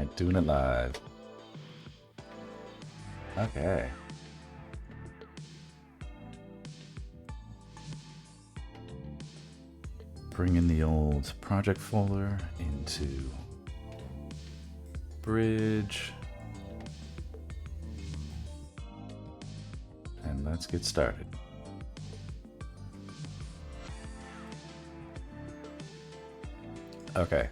Alright, doing it live. Okay. Bring in the old project folder into Bridge. And let's get started. Okay.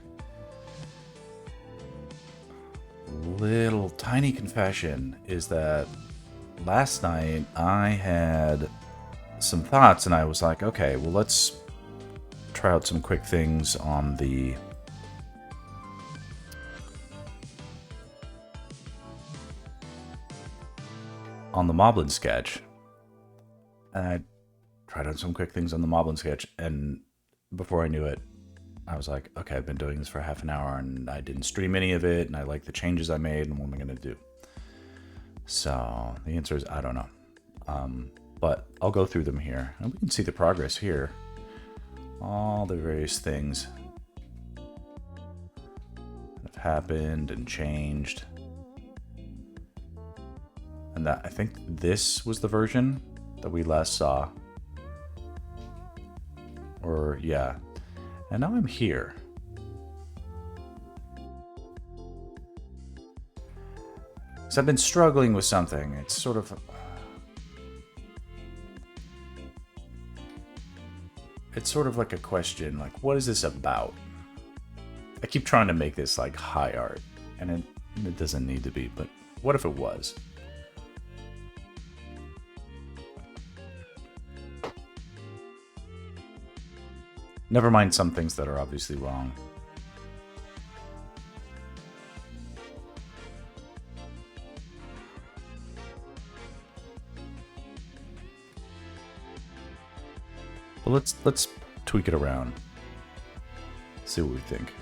Little tiny confession is that last night I had some thoughts and I was like, okay, well, let's try out some quick things on the Moblin sketch. And I tried out some quick things on the Moblin sketch, and before I knew it, I was like, okay, I've been doing this for half an hour and I didn't stream any of it, and I like the changes I made, and what am I going to do? So the answer is I don't know. But I'll go through them here, and we can see the progress here. All the various things that have happened and changed. And that, I think this was the version that we last saw. Or, yeah. And now I'm here. So I've been struggling with something. It's sort of... It's sort of like a question, like, what is this about? I keep trying to make this like high art, and it doesn't need to be, but what if it was? Never mind some things that are obviously wrong. But let's tweak it around. See what we think.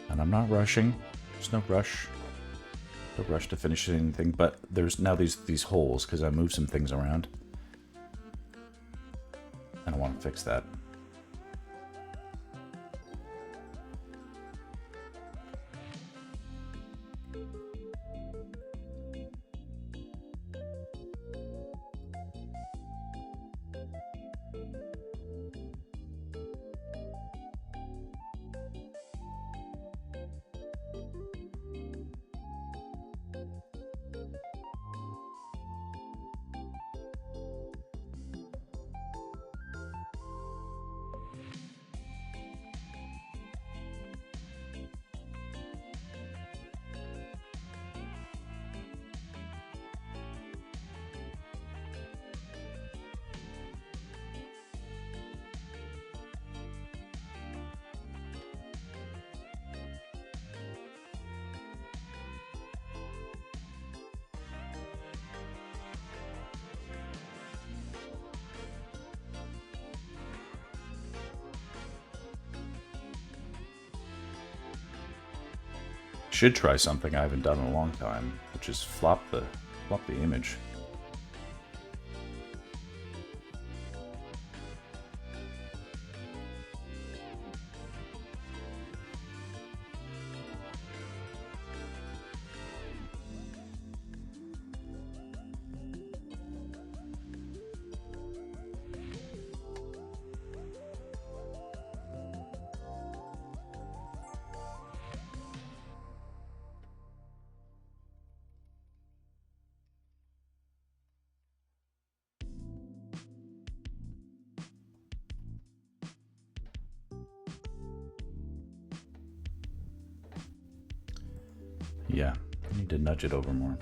And I'm not rushing. There's no rush. No rush to finish anything, but there's now these holes because I moved some things around. And I want to fix that. Should try something I haven't done in a long time, which is flop the image. Yeah, I need to nudge it over more.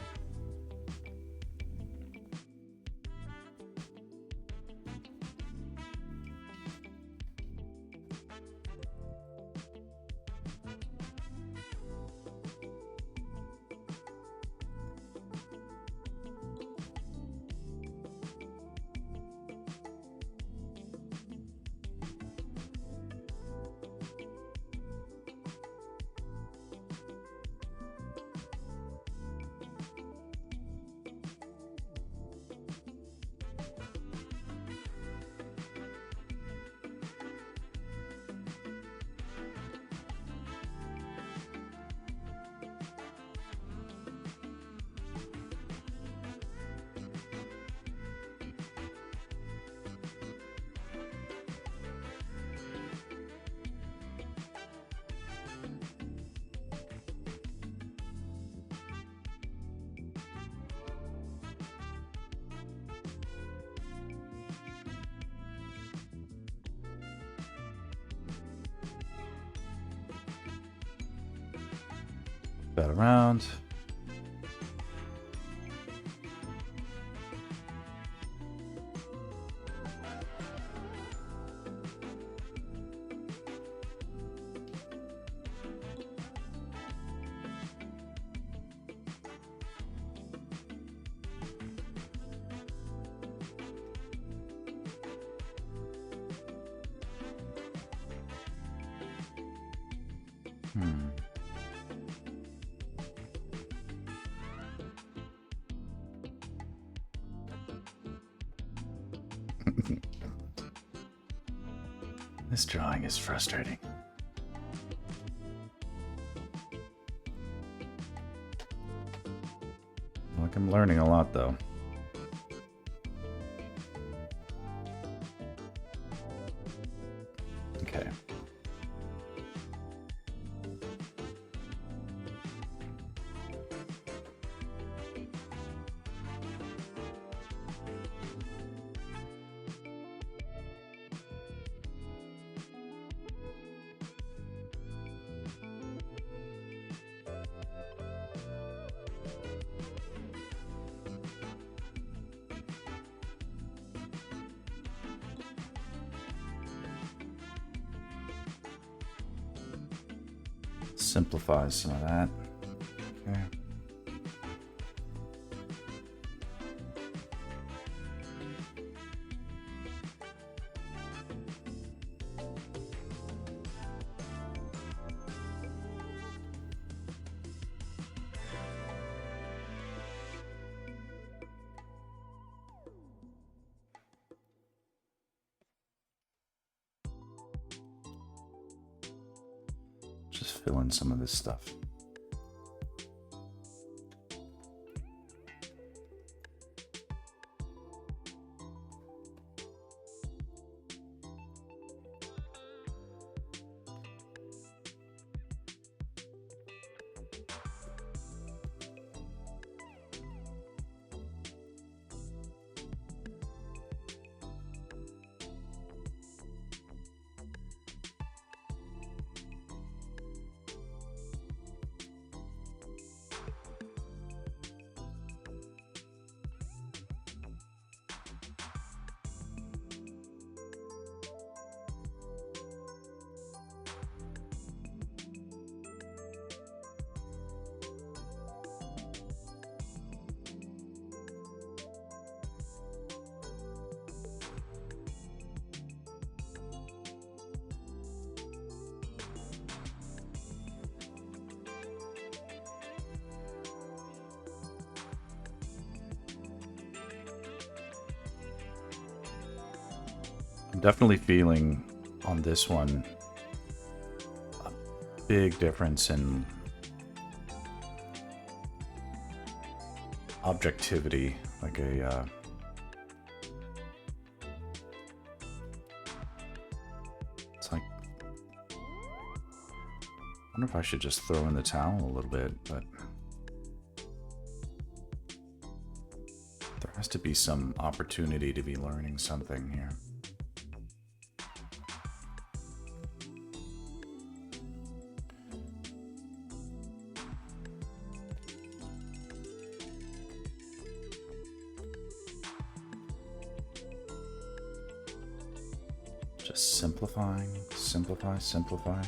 that around. This drawing is frustrating. Like I'm learning a lot though. Okay. Simplify some of that. Okay. Just fill in some of this stuff. I'm definitely feeling on this one a big difference in objectivity, like a it's like, I wonder if I should just throw in the towel a little bit, but there has to be some opportunity to be learning something here. Just simplifying, simplify, simplify.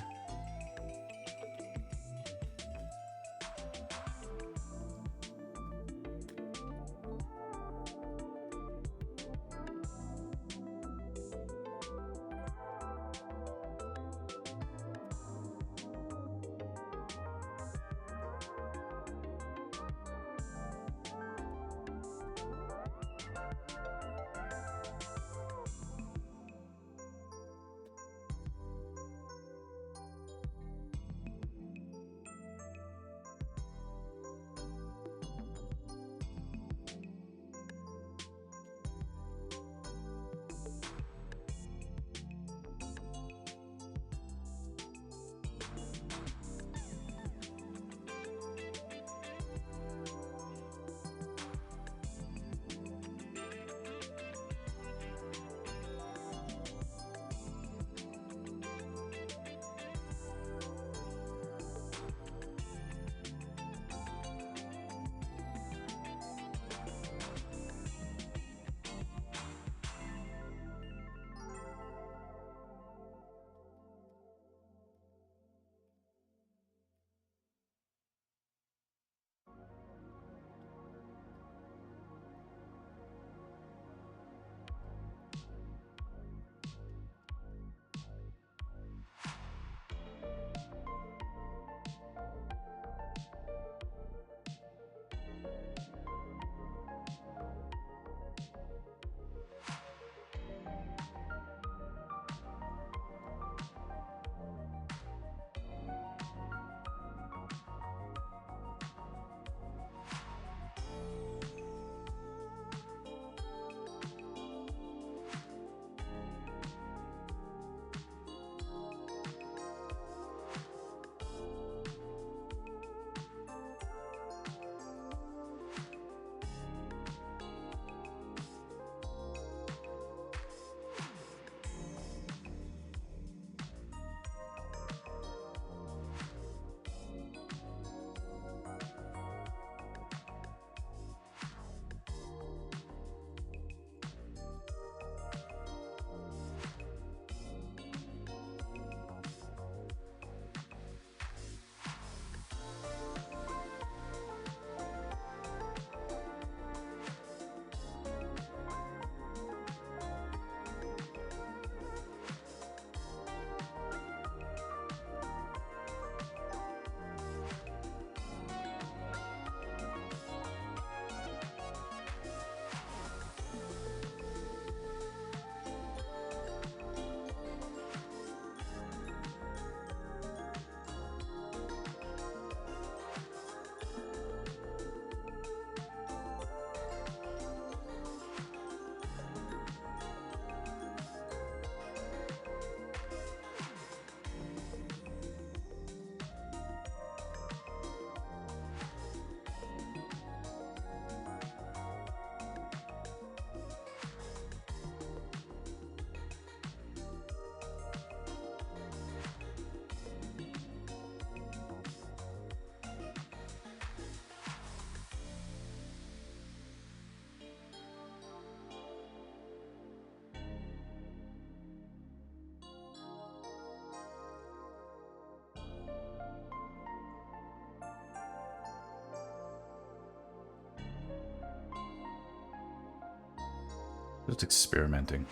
Just experimenting.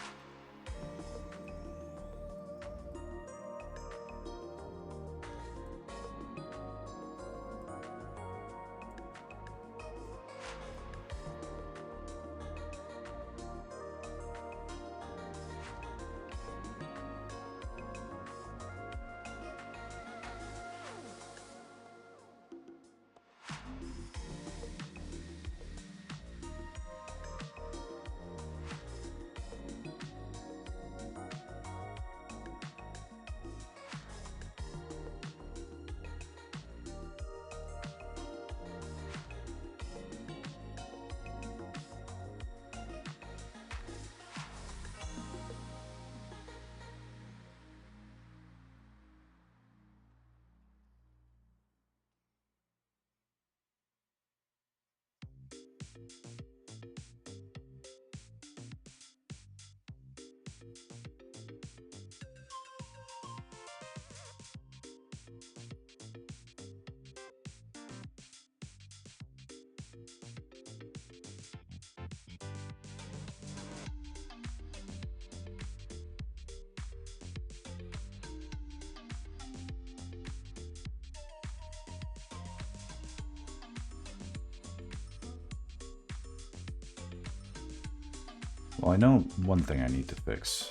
Well, I know one thing I need to fix.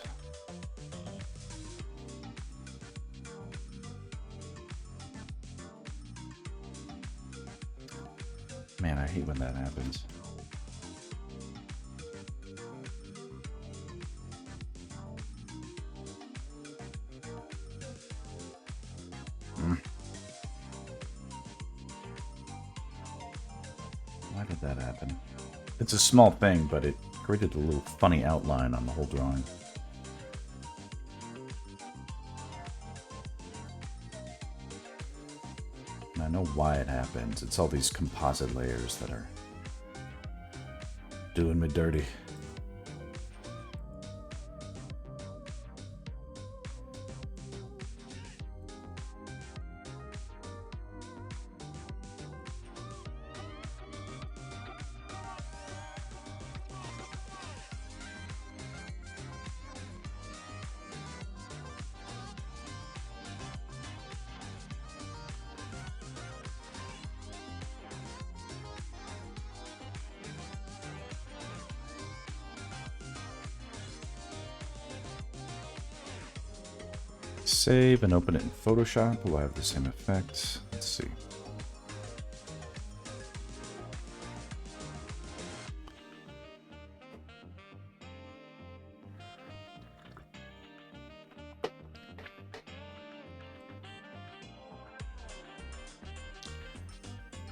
Man, I hate when that happens. Why did that happen? It's a small thing, but it created a little funny outline on the whole drawing. And I know why it happens. It's all these composite layers that are doing me dirty. Save and open it in Photoshop. Will I have the same effect? Let's see.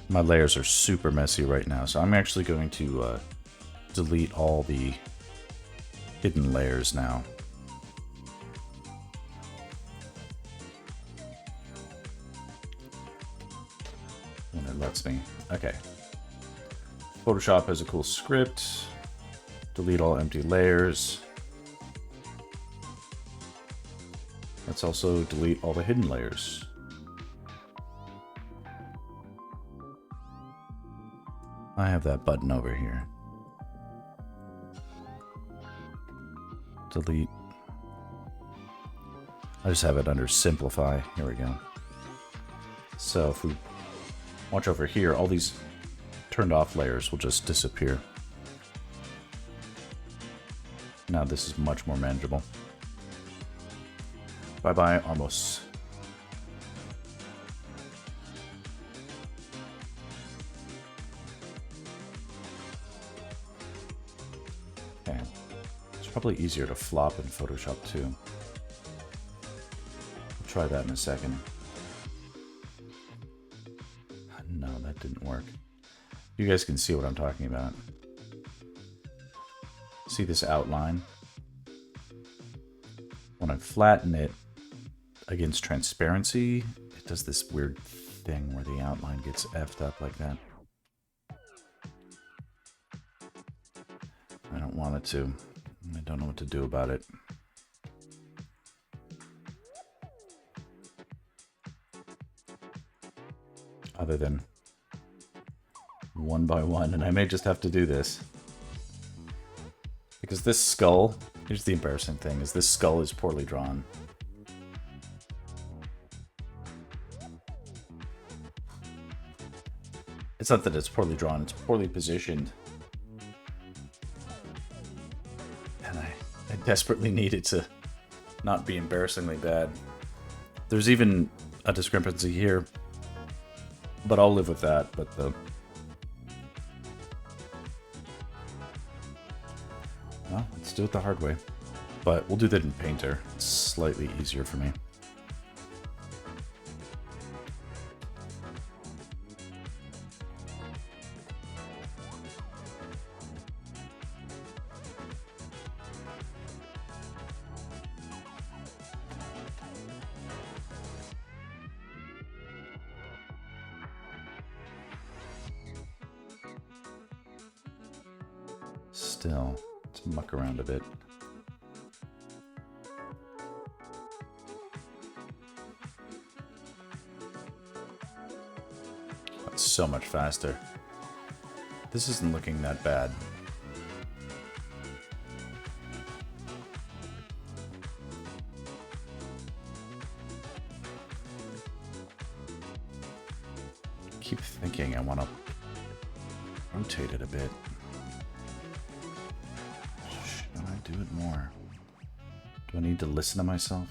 My layers are super messy right now, so I'm actually going to delete all the hidden layers now. When it lets me. Okay. Photoshop has a cool script. Delete all empty layers. Let's also delete all the hidden layers. I have that button over here. Delete. I just have it under simplify. Here we go. So if we watch over here, all these turned off layers will just disappear. Now this is much more manageable. Bye-bye, almost. Okay. It's probably easier to flop in Photoshop too. I'll try that in a second. No, that didn't work. You guys can see what I'm talking about. See this outline? When I flatten it against transparency, it does this weird thing where the outline gets effed up like that. I don't want it to. I don't know what to do about it. Other than one by one, and I may just have to do this. Because this skull, here's the embarrassing thing, is this skull is poorly drawn. It's not that it's poorly drawn, it's poorly positioned. And I desperately need it to not be embarrassingly bad. There's even a discrepancy here, but I'll live with that. But well, let's do it the hard way. But we'll do that in Painter. It's slightly easier for me. Still, let's muck around a bit. That's so much faster. This isn't looking that bad. I keep thinking I want to rotate it a bit. Should I do it more? Do I need to listen to myself?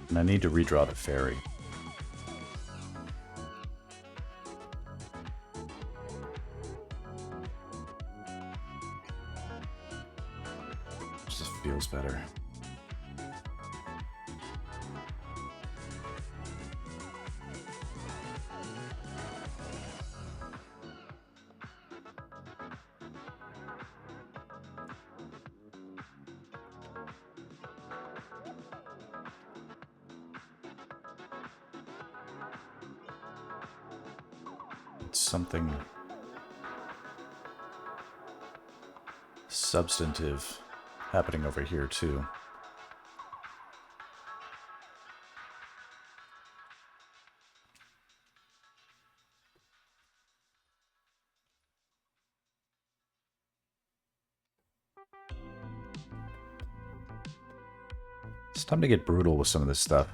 And I need to redraw the Faerie. Just feels better. Something substantive happening over here too. It's time to get brutal with some of this stuff.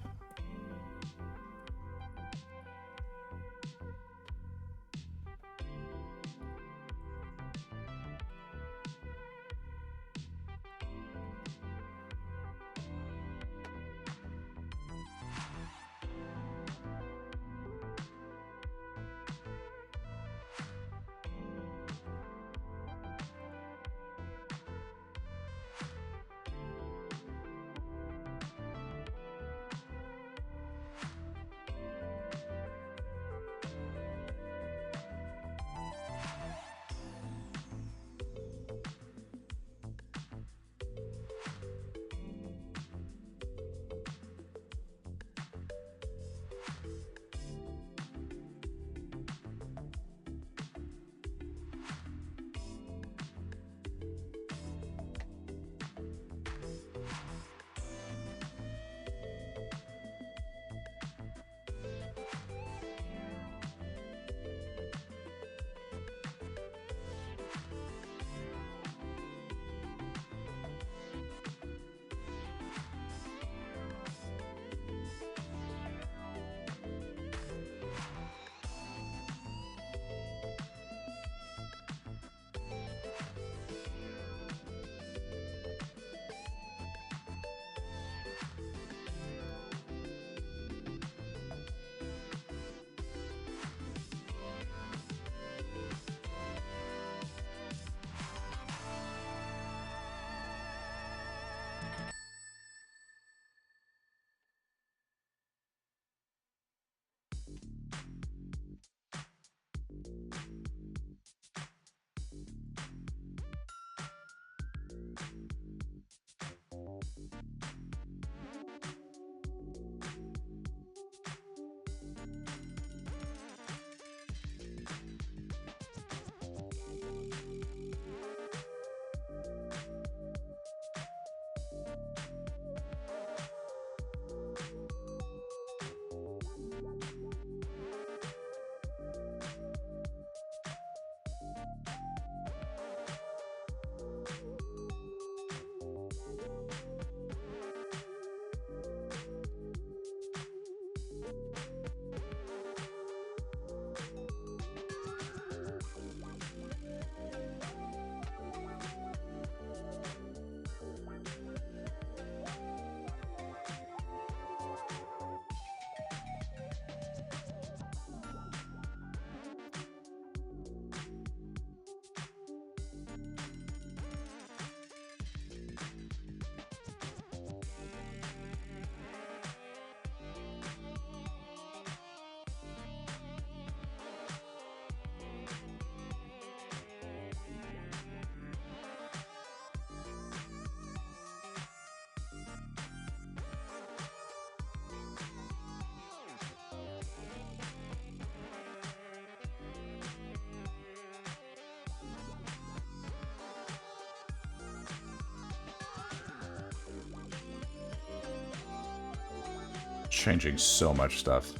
changing so much stuff.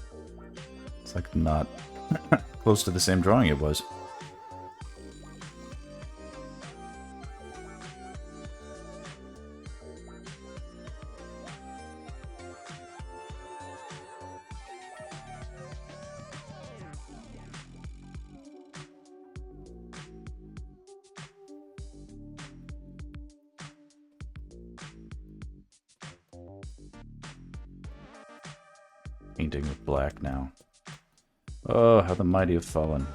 It's like not close to the same drawing it was. Painting with black now. Oh, how the mighty have fallen.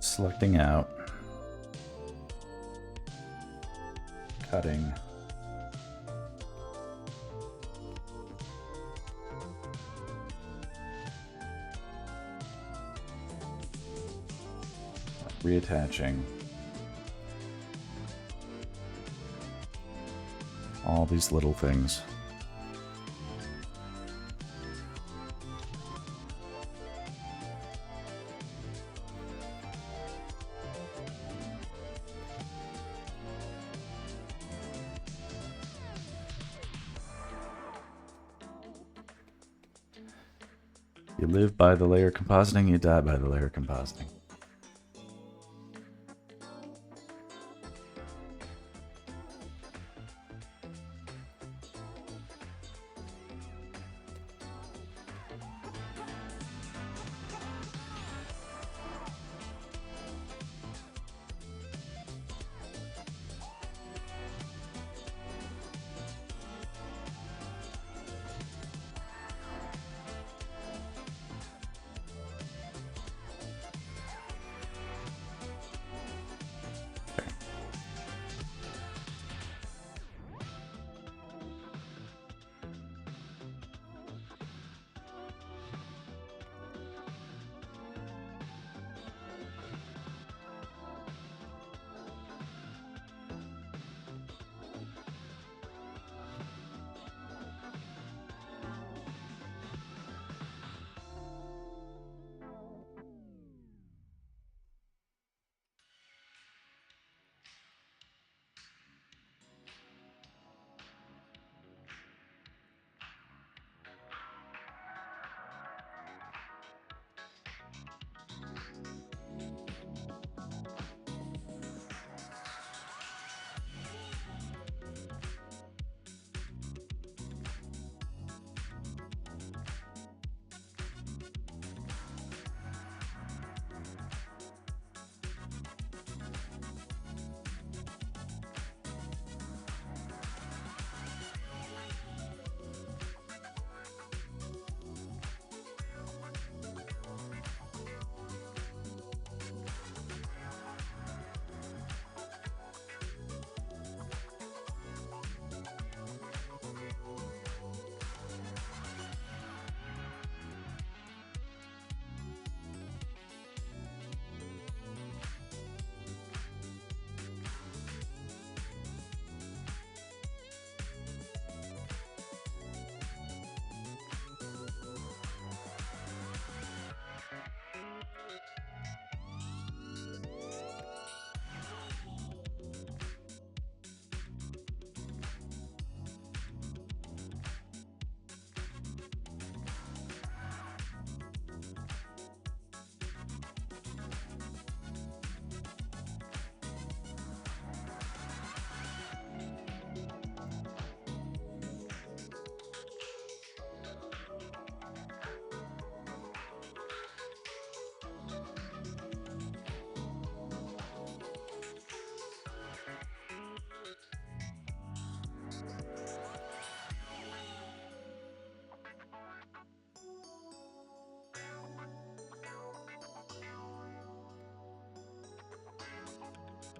Selecting out. Cutting. Reattaching. All these little things. You live by the layer compositing, you die by the layer compositing.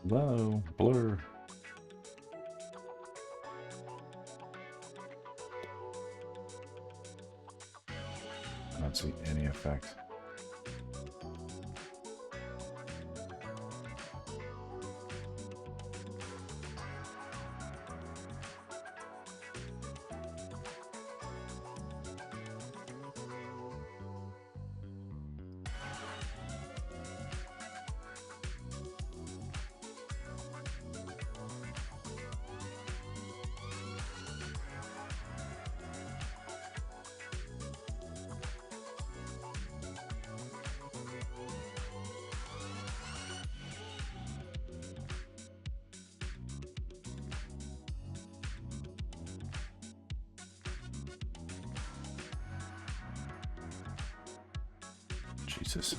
Hello, blur. I don't see any effect. Jesus.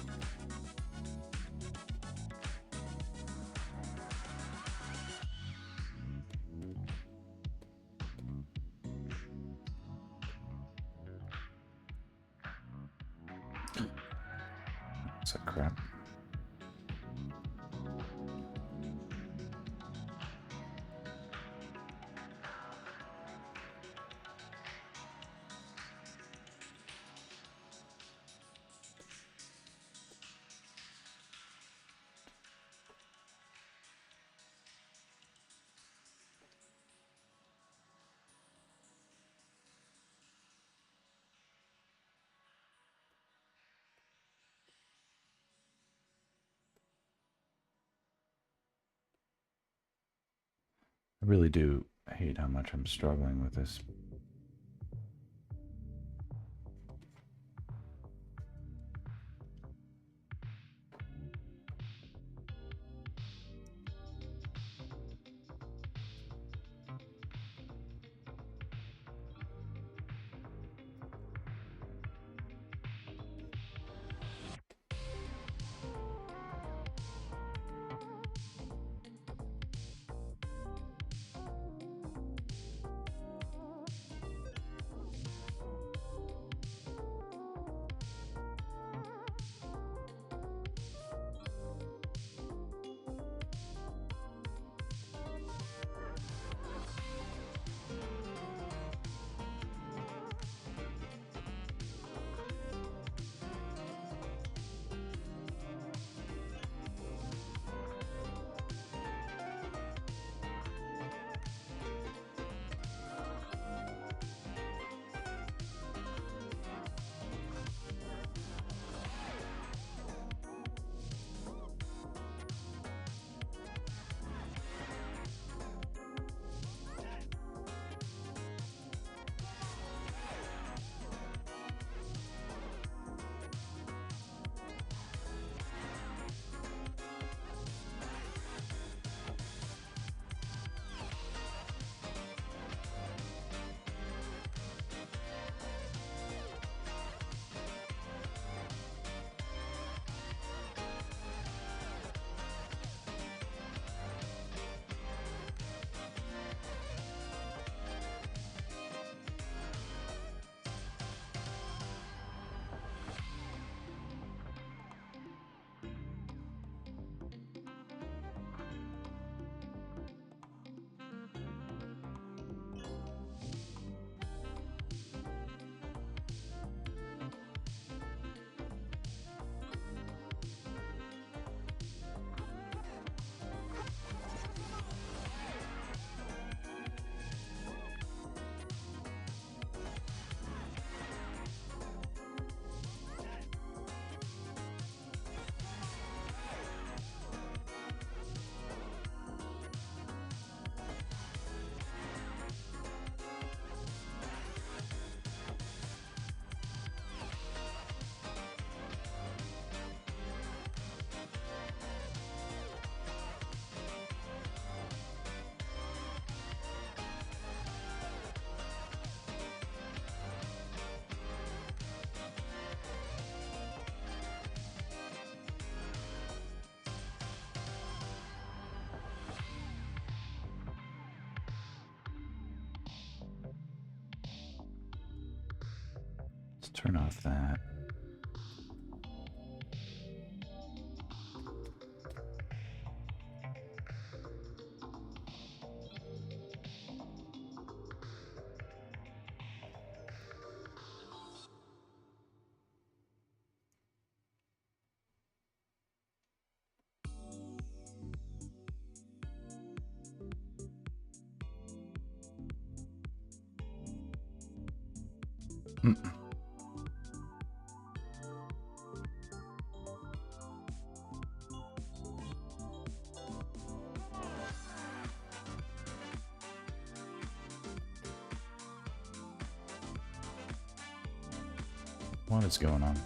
What's that crap? I really do hate how much I'm struggling with this. Let's turn off that. What is going on?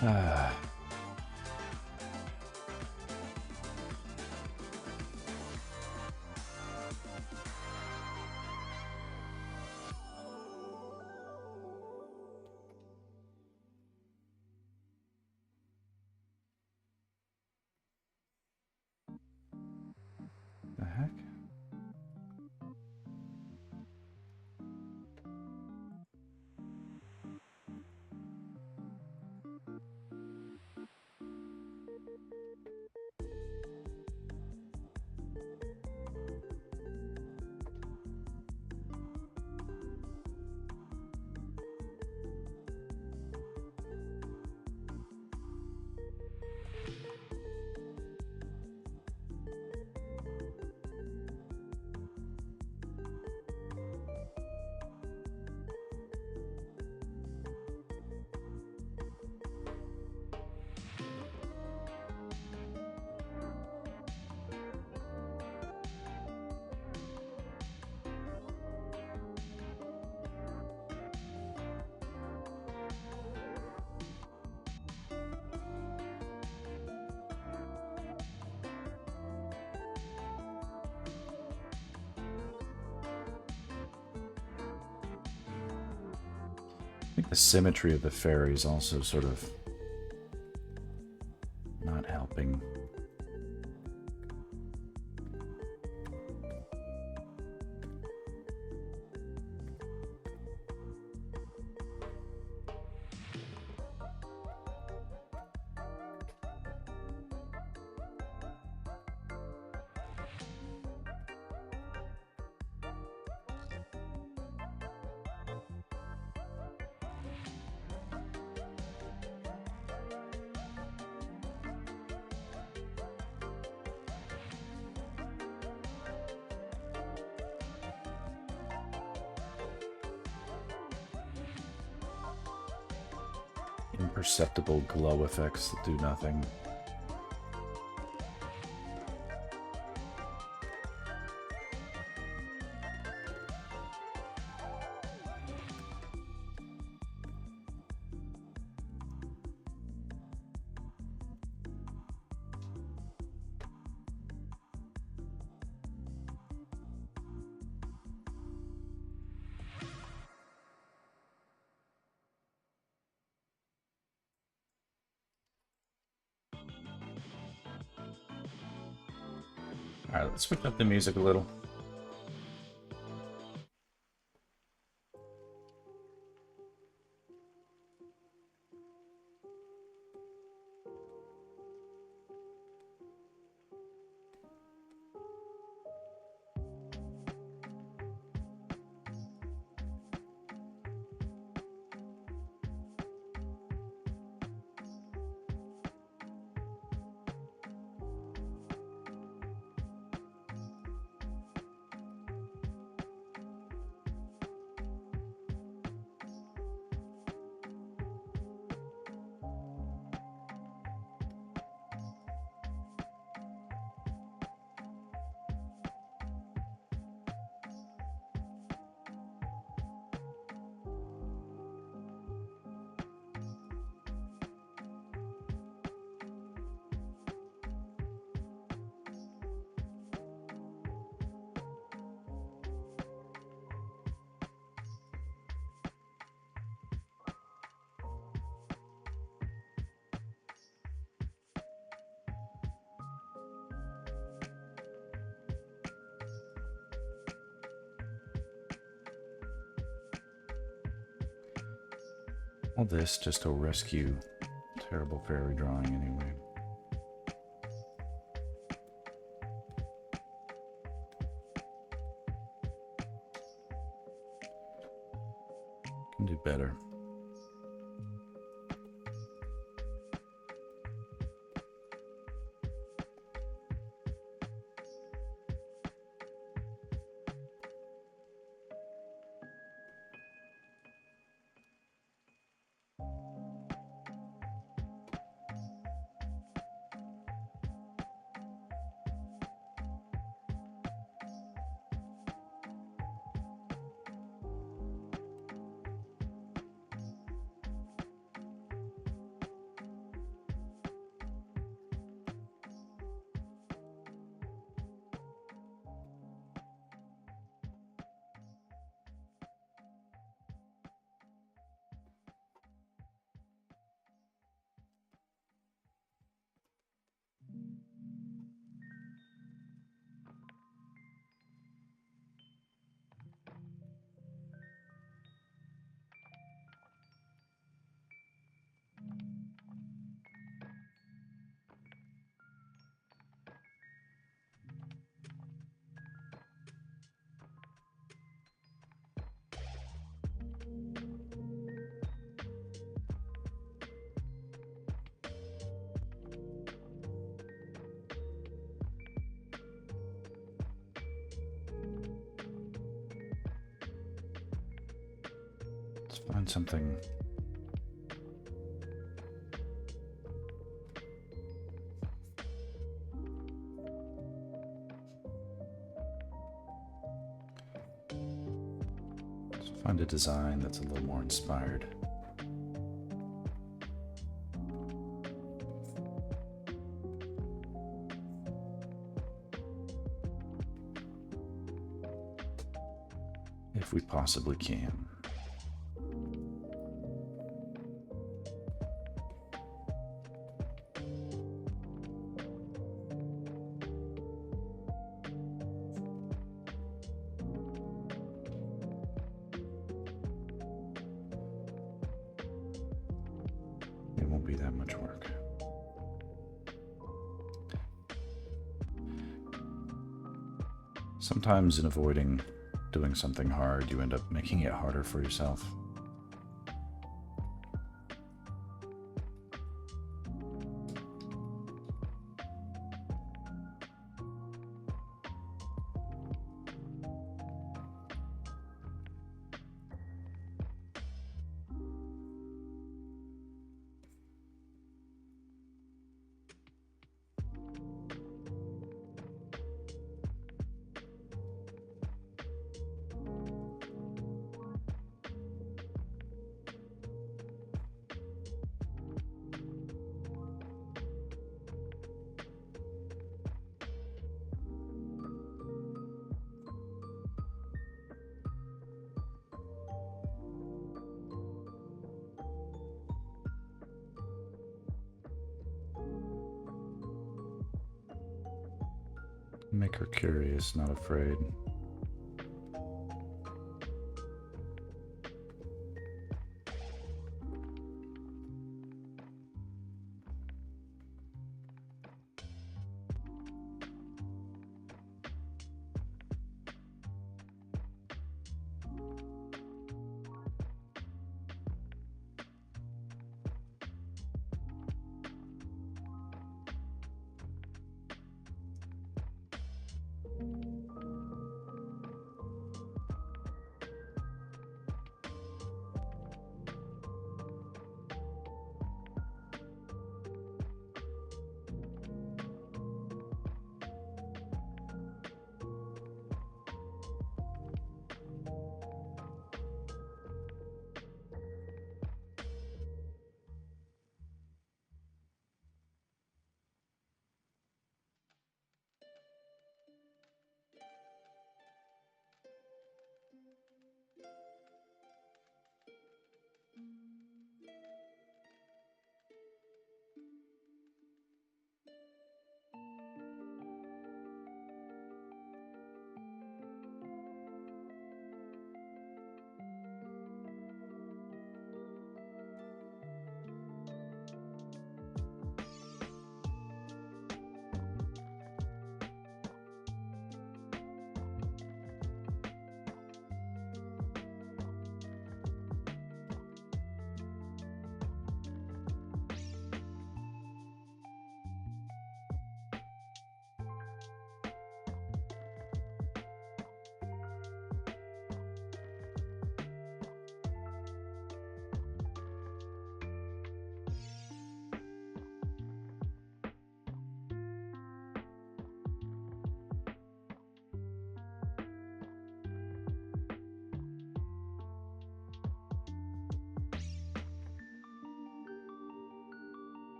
Ah. The heck? I think the symmetry of the fairy is also sort of not helping. imperceptible glow effects that do nothing. Alright, let's switch up the music a little. All this just to rescue terrible fairy drawing anyway. Can do better. Let's find something. Let's find a design that's a little more inspired. If we possibly can. It won't be that much work. Sometimes in avoiding doing something hard, you end up making it harder for yourself. Make her curious, not afraid.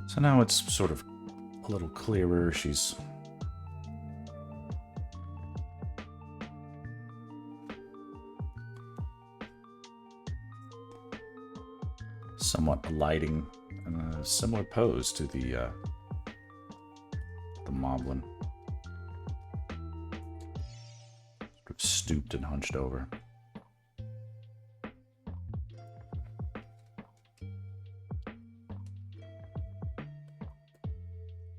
So now it's sort of a little clearer. She's somewhat alighting in a similar pose to the Moblin. Sort of stooped and hunched over.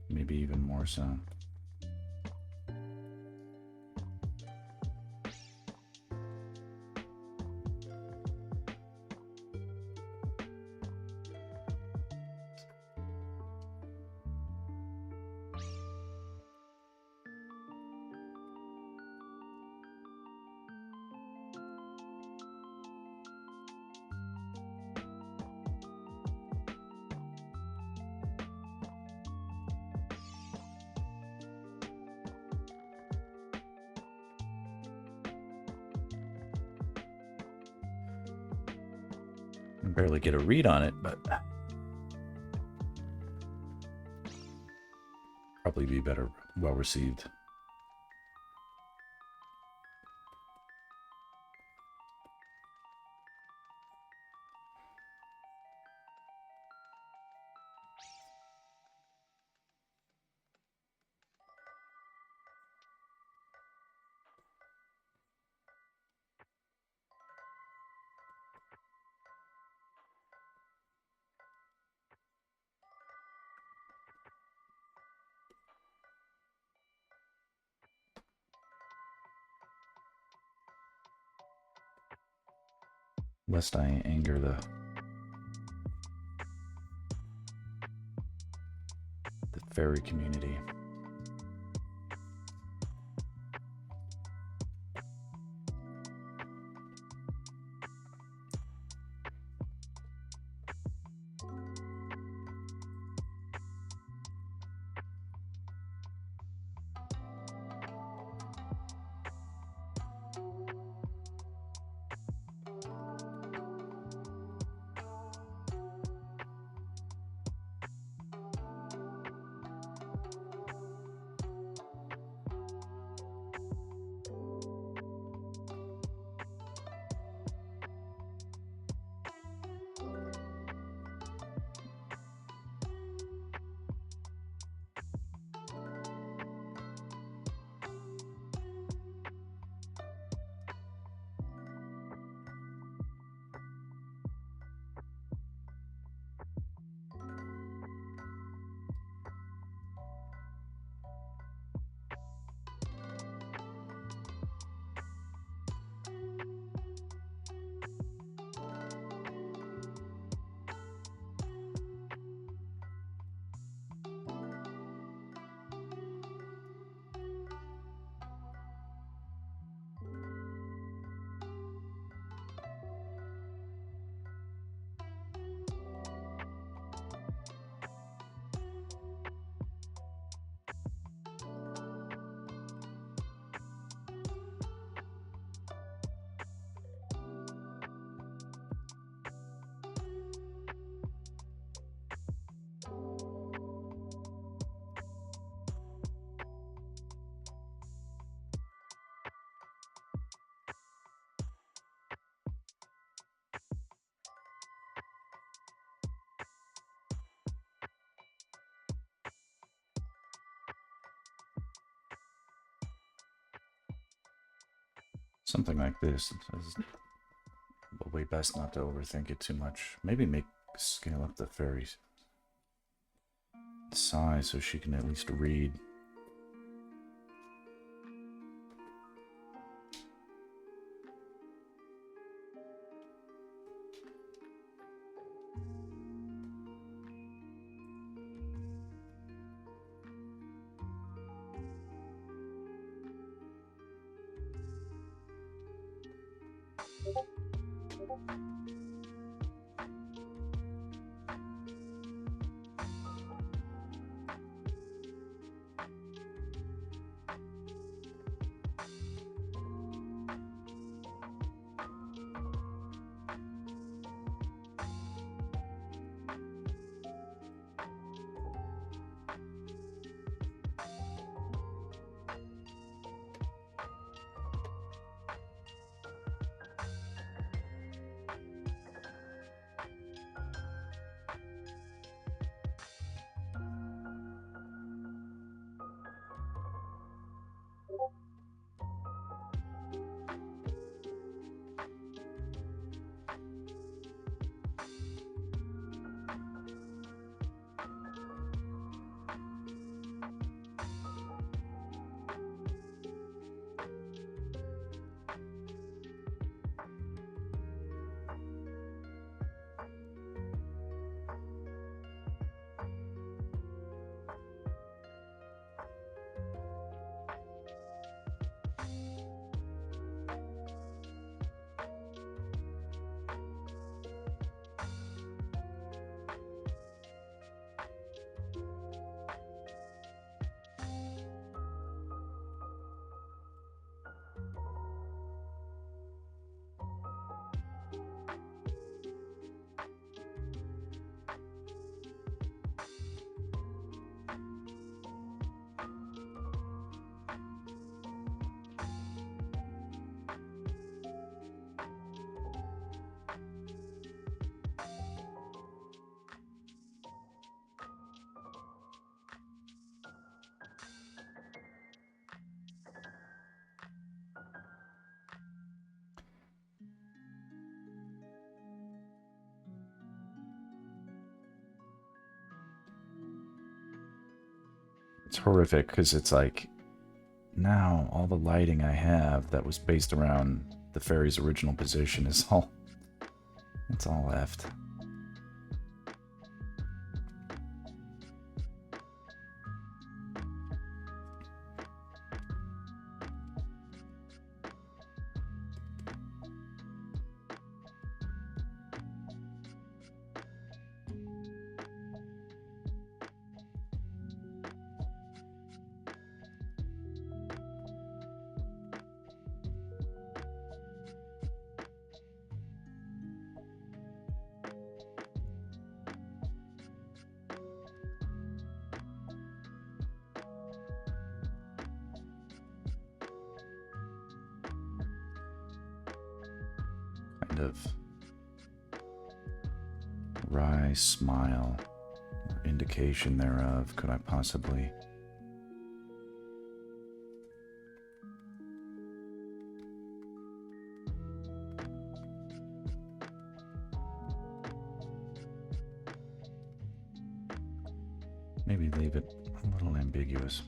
Maybe even more so. Barely get a read on it, but probably be better, well received. Lest I anger the Faerie community. Something like this. It says, but way best not to overthink it too much. Maybe scale up the fairy's size so she can at least read. It's horrific because it's like now all the lighting I have that was based around the fairy's original position is all, it's all left. Kind of wry smile or indication thereof could I possibly maybe leave it a little ambiguous.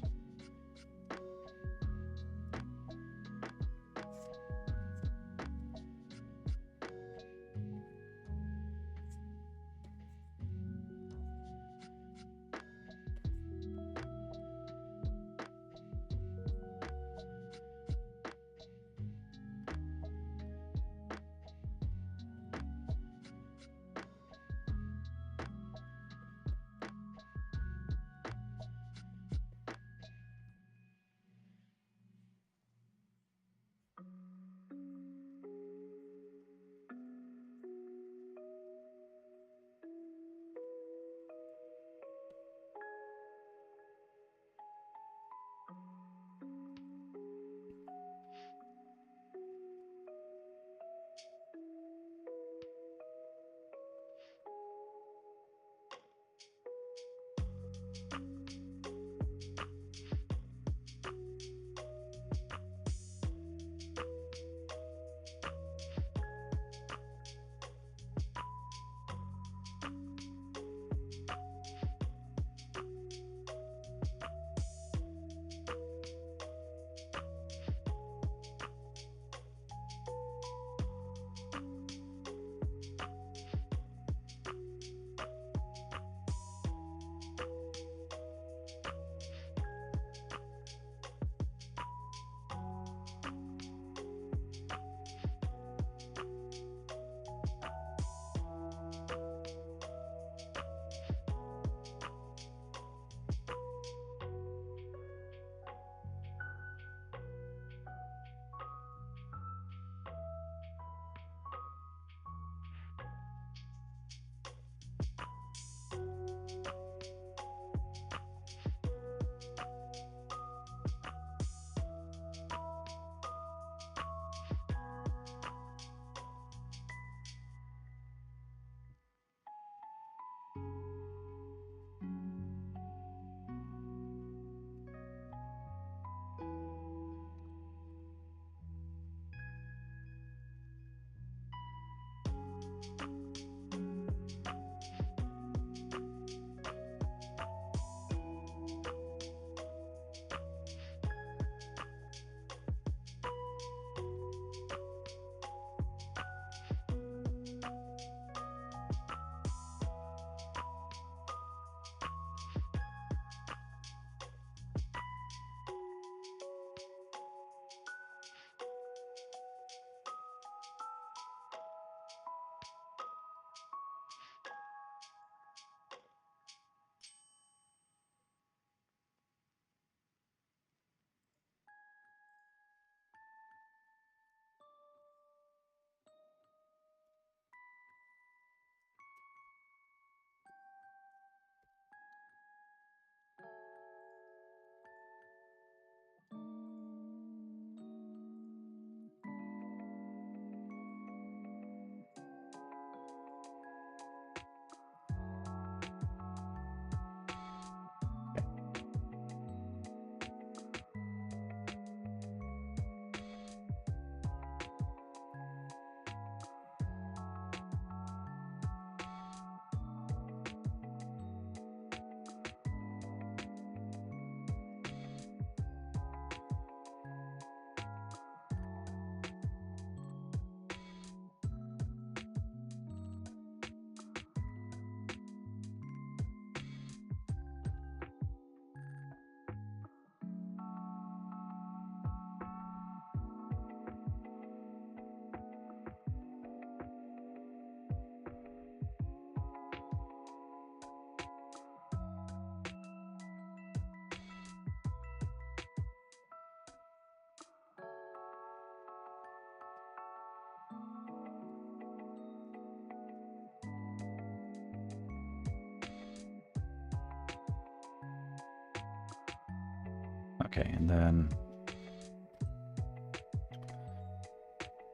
Okay, and then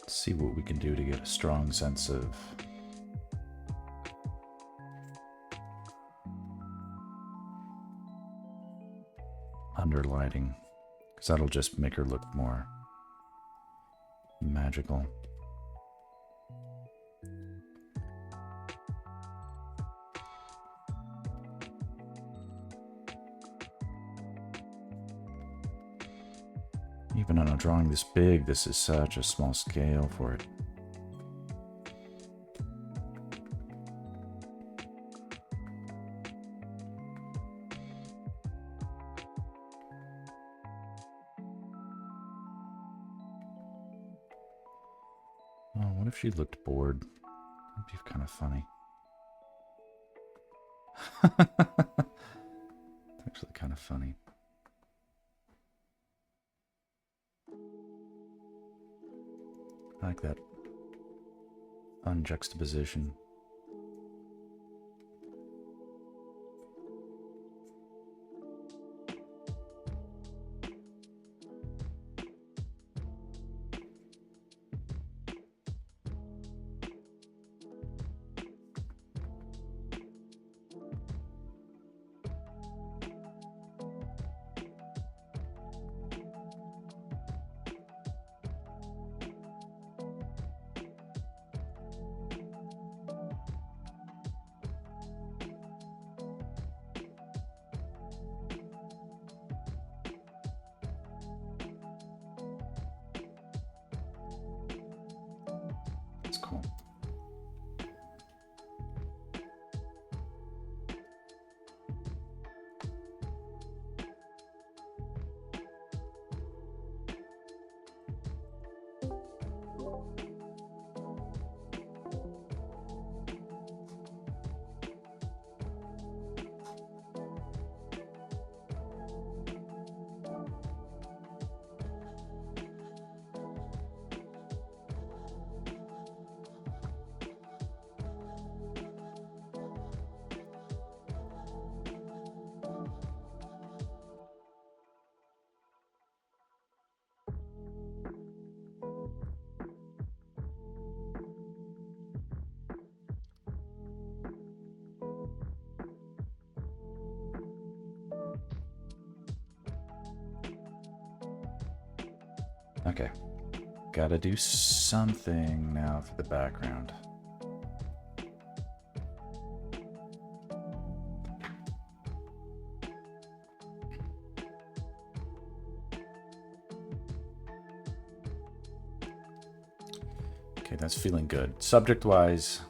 let's see what we can do to get a strong sense of underlining, because that'll just make her look more magical. Even on a drawing this big, this is such a small scale for it. Oh, what if she looked bored? That'd be kind of funny. It's actually kind of funny. I like that unjuxtaposition. Cool. Okay, gotta do something now for the background. Okay, that's feeling good. Subject-wise,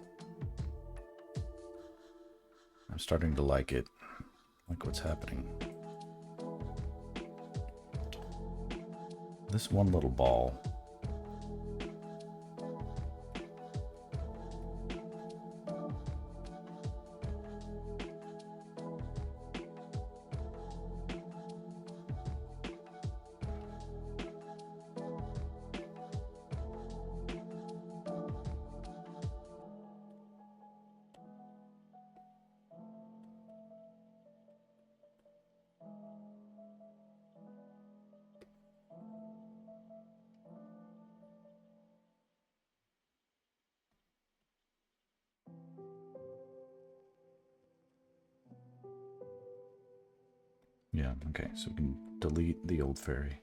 I'm starting to like it. Like what's happening. This one little ball. Yeah, okay, so we can delete the old fairy.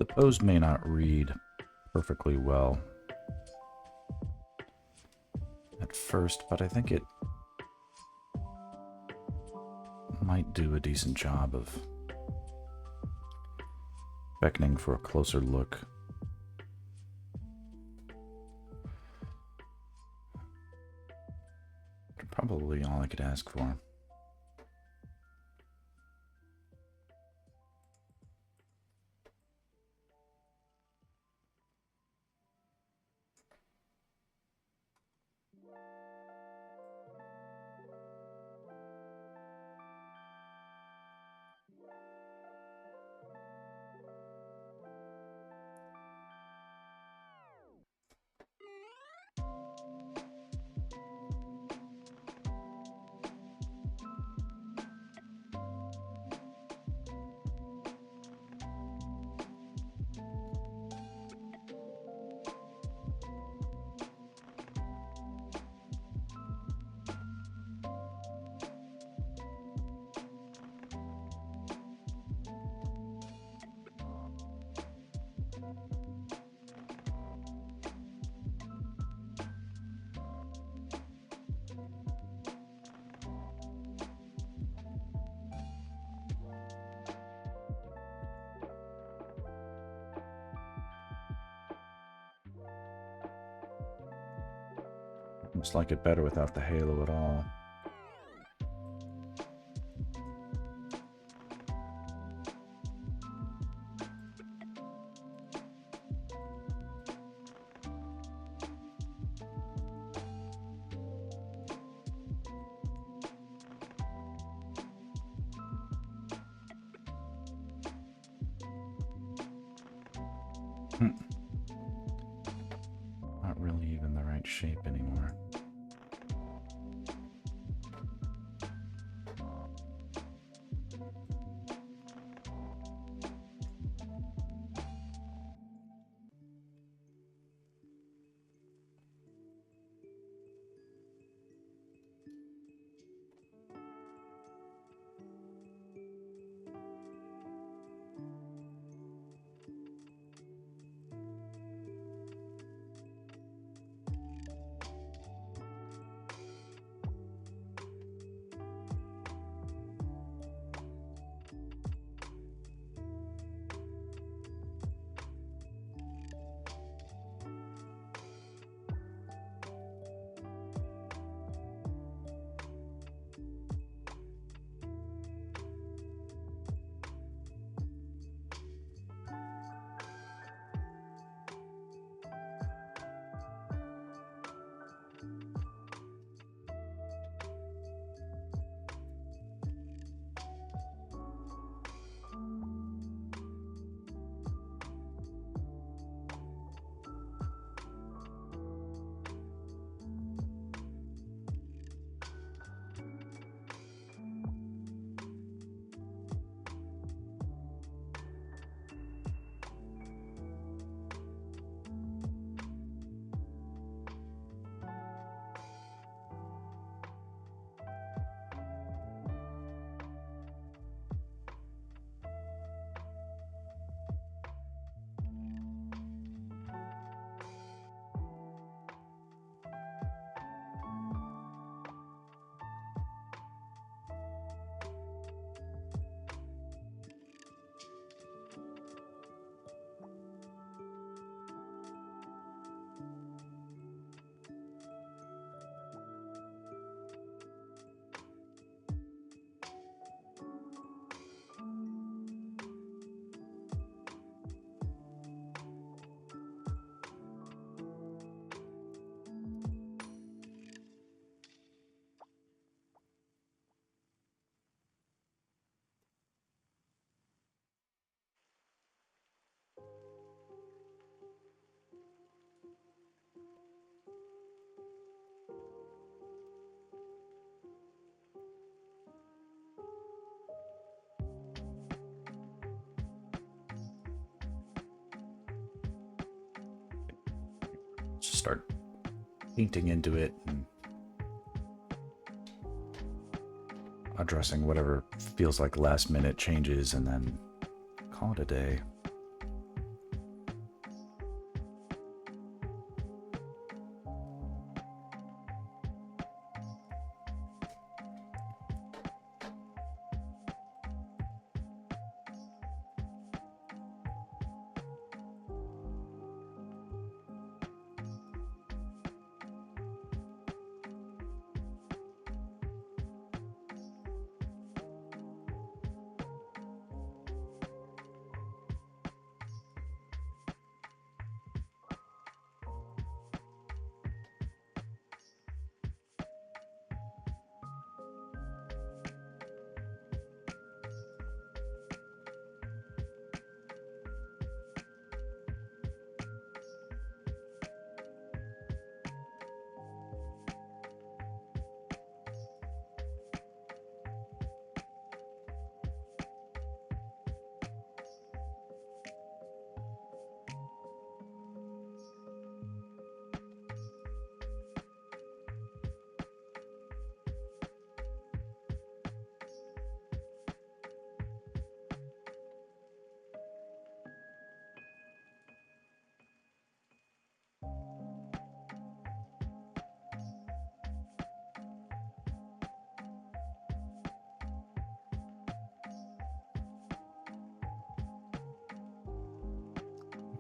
The pose may not read perfectly well at first, but I think it might do a decent job of beckoning for a closer look. Probably all I could ask for. Just like it better without the halo at all. Not really even the right shape anymore. Just start painting into it and addressing whatever feels like last minute changes and then call it a day.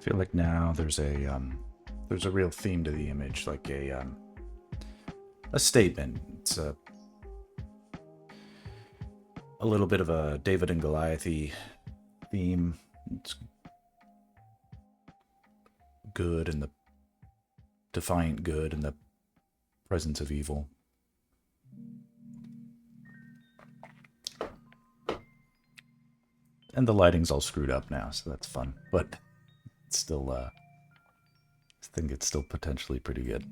I feel like now there's a real theme to the image, like a statement. It's a little bit of a David and Goliath-y theme. It's good and the defiant good and the presence of evil. And the lighting's all screwed up now, so that's fun. But it's still, I think it's still potentially pretty good.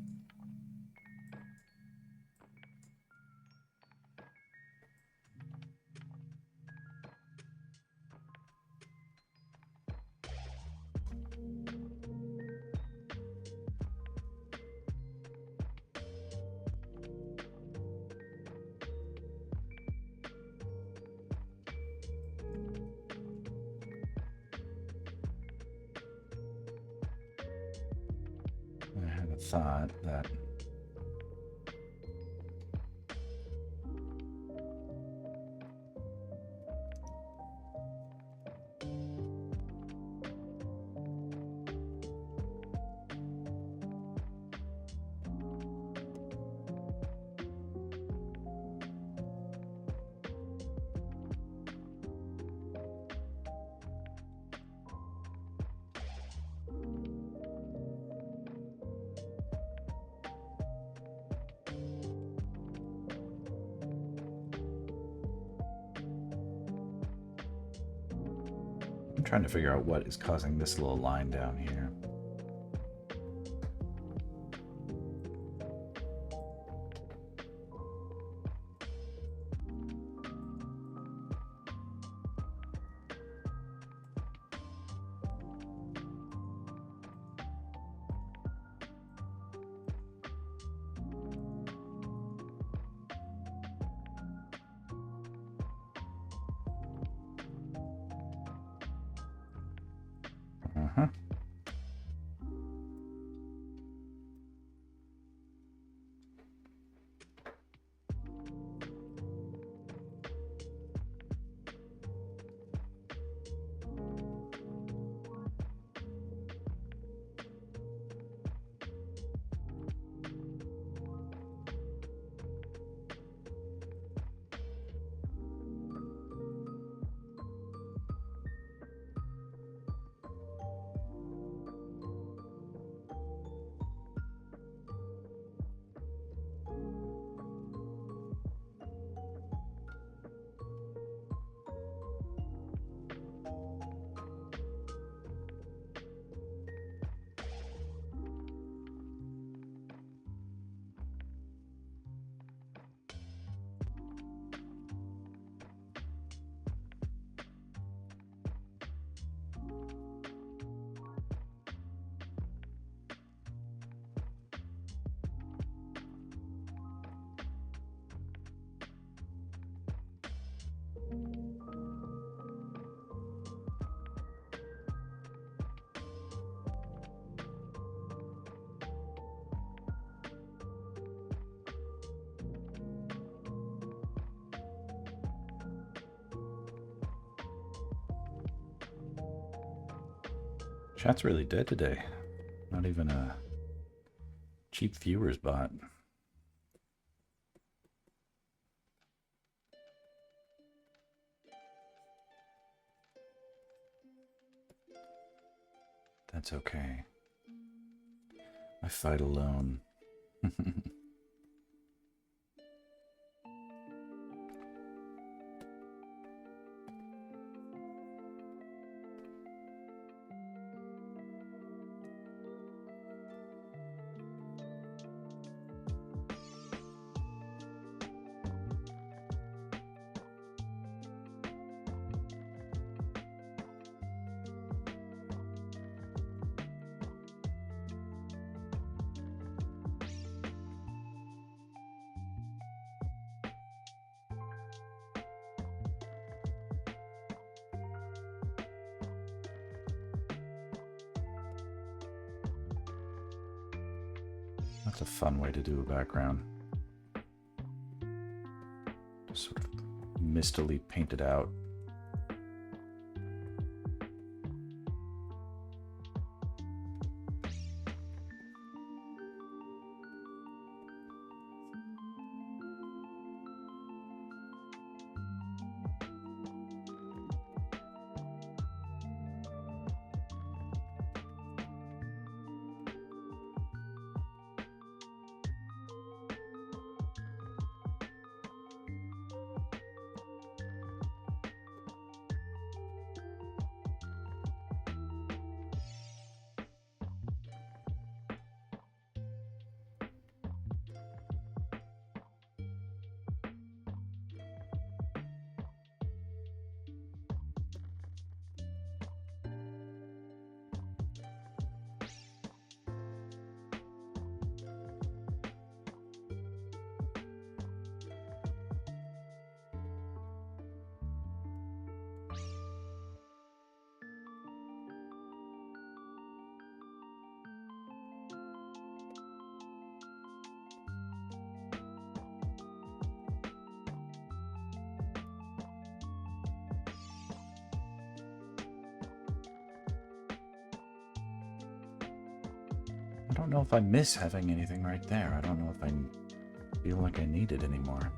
I had a thought that I'm trying to figure out what is causing this little line down here. Uh-huh. Chat's really dead today. Not even a cheap viewers bot. That's okay. I fight alone. That's a fun way to do a background. Just sort of mistily painted out. don't know if I miss having anything right there. I don't know if I feel like I need it anymore.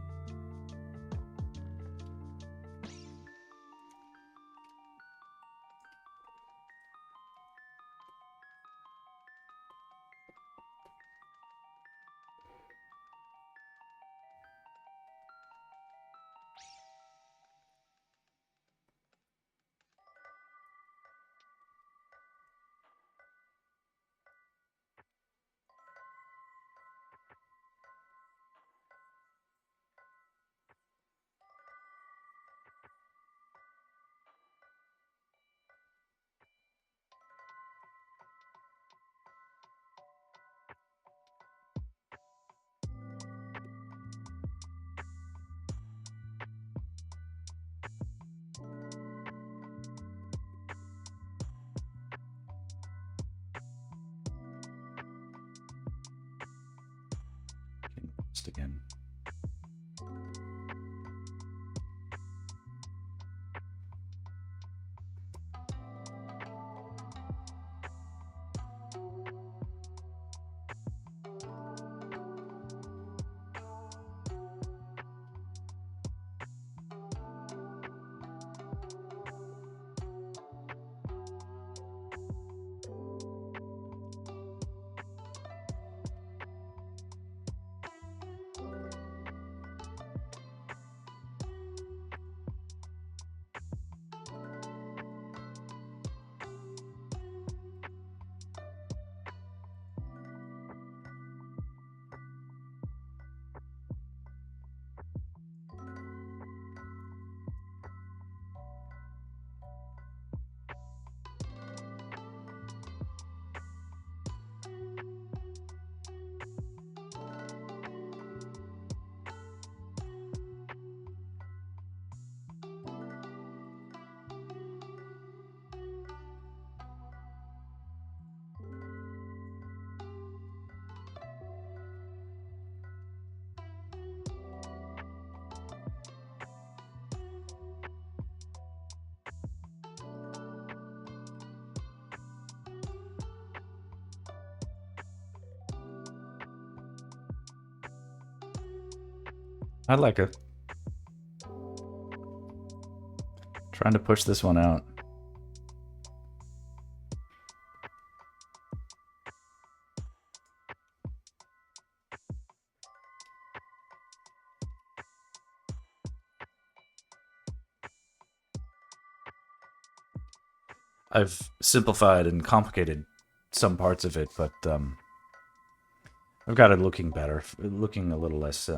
Again. I like it. Trying to push this one out. I've simplified and complicated some parts of it, but I've got it looking better, looking a little less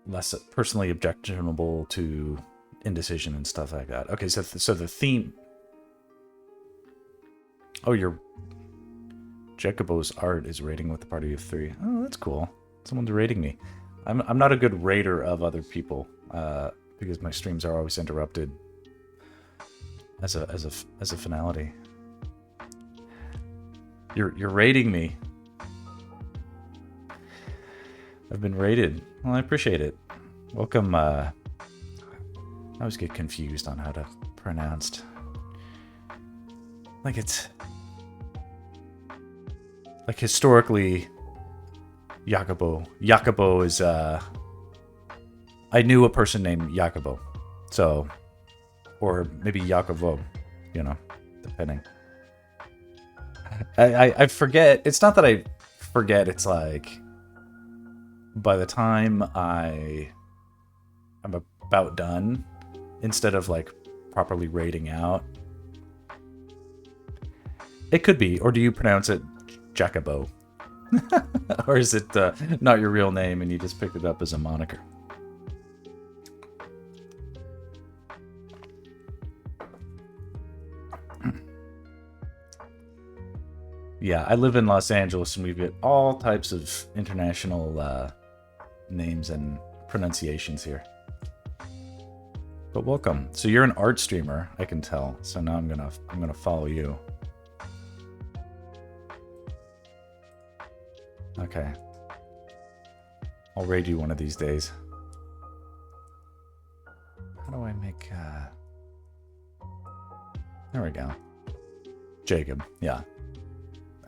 less personally objectionable to indecision and stuff like that. Okay, so the theme. Oh, your Jacobo's art is rating with the party of 3. Oh, that's cool. Someone's rating me. I'm not a good rater of other people because my streams are always interrupted as a finality. You're rating me. I've been rated. Well, I appreciate it. Welcome. I always get confused on how to pronounce. Like it's like historically, Jacobo. Jacobo is I knew a person named Jacobo, so or maybe Jacobo, you know, depending. I forget. It's not that I forget. It's like by the time I'm about done, instead of like properly rating out, it could be. Or do you pronounce it Jacobo? Or is it not your real name and you just picked it up as a moniker? Yeah, I live in Los Angeles and we've got all types of international names and pronunciations here. But welcome. So you're an art streamer, I can tell. So now I'm gonna follow you. Okay. I'll raid you one of these days. How do I make There we go. Jacob, yeah.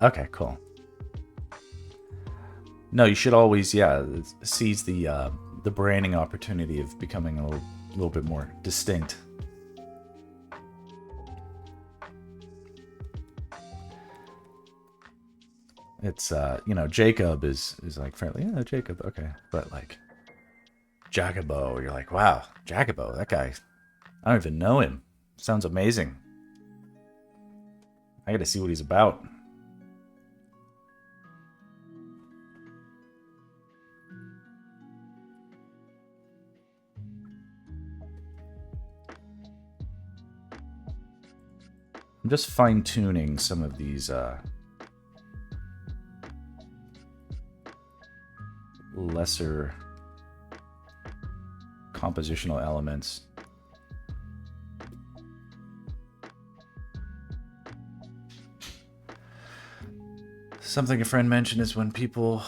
Okay, cool. No, you should always, seize the branding opportunity of becoming a little bit more distinct. It's Jacob is like fairly, Jacob, okay, but like Jacobo, you're like, wow, Jacobo, that guy, I don't even know him. Sounds amazing. I gotta see what he's about. I'm just fine-tuning some of these lesser compositional elements. Something a friend mentioned is when people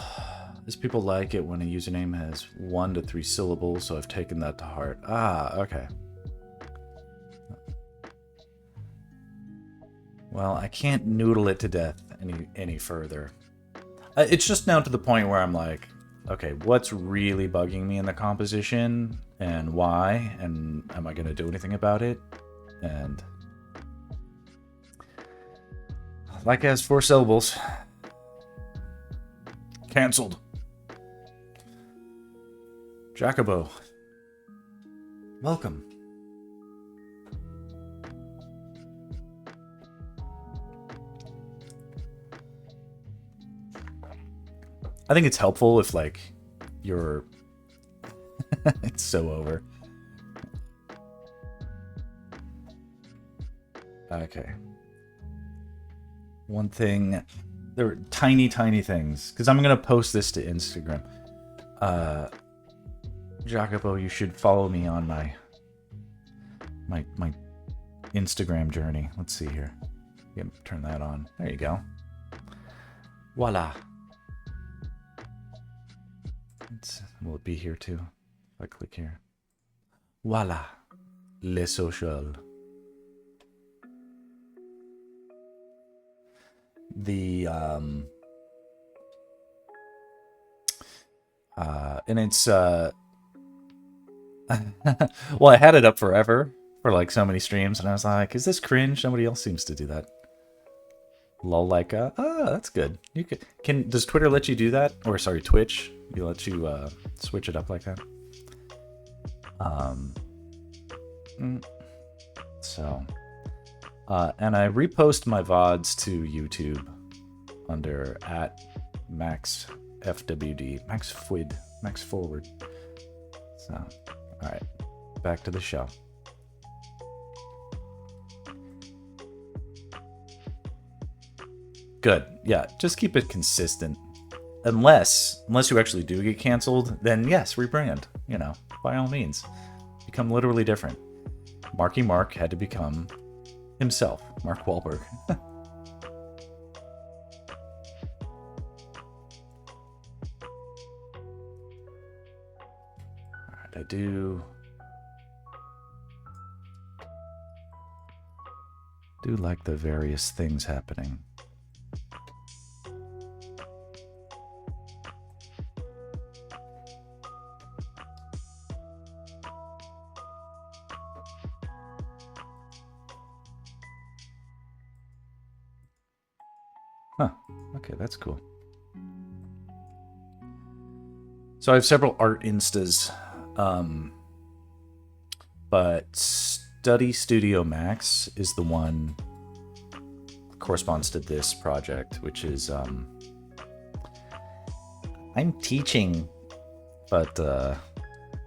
like it when a username has 1 to 3 syllables, so I've taken that to heart. Ah, okay. Well, I can't noodle it to death any further. It's just now to the point where I'm like, okay, what's really bugging me in the composition, and why, and am I going to do anything about it? And like it has 4 syllables. Cancelled. Jacobo. Welcome. I think it's helpful if, like, you're... It's so over. Okay. One thing... There were tiny things. Because I'm going to post this to Instagram. Jacobo, you should follow me on my Instagram journey. Let's see here. Yep, turn that on. There you go. Voila. Will it be here too? If I click here. Voila. Le social. The and it's well, I had it up forever for like so many streams, and I was like, is this cringe? Somebody else seems to do that. Lol, like that's good. You does Twitter let you do that? Or sorry, Twitch? You let you switch it up like that? So and I repost my VODs to YouTube under @MaxFWD, Max Forward. So, all right, back to the show. Good, yeah, just keep it consistent. Unless you actually do get canceled, then yes, rebrand. You know, by all means, become literally different. Marky Mark had to become himself, Mark Wahlberg. Alright, I do like the various things happening. Huh. Okay, that's cool. So I have several art instas, but Study Studio Max is the one that corresponds to this project, which is I'm teaching, but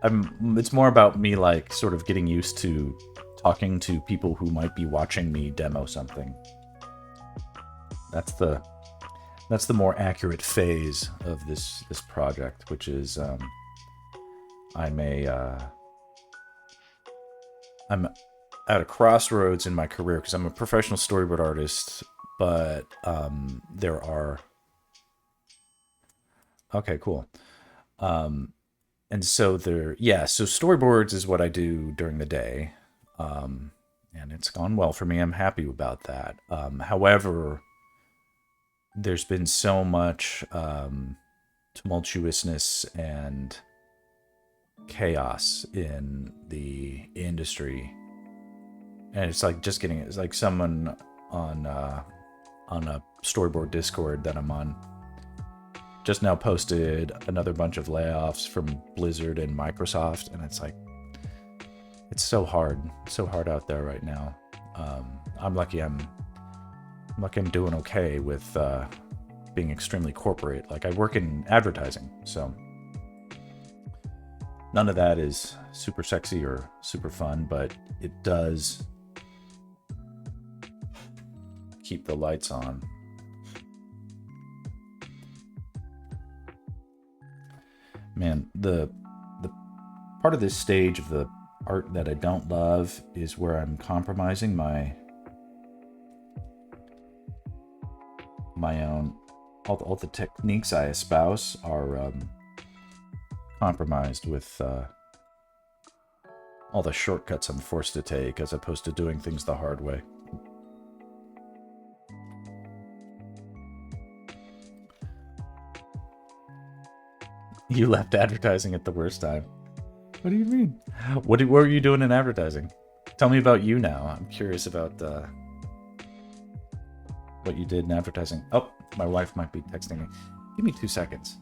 it's more about me like sort of getting used to talking to people who might be watching me demo something. That's the more accurate phase of this project, which is I'm at a crossroads in my career because I'm a professional storyboard artist, but there are okay, cool. And so so storyboards is what I do during the day. and it's gone well for me. I'm happy about that. However, there's been so much tumultuousness and chaos in the industry, and it's like just getting it's like someone on a storyboard Discord that I'm on just now posted another bunch of layoffs from Blizzard and Microsoft, and it's like it's so hard out there right now. I'm lucky I'm doing okay with being extremely corporate. Like, I work in advertising, so none of that is super sexy or super fun, but it does keep the lights on. Man, the part of this stage of the art that I don't love is where I'm compromising my own, all the techniques I espouse are compromised with all the shortcuts I'm forced to take as opposed to doing things the hard way. You left advertising at the worst time. What do you mean? What were you doing in advertising? Tell me about you now. I'm curious about what you did in advertising. Oh, my wife might be texting me. Give me 2 seconds.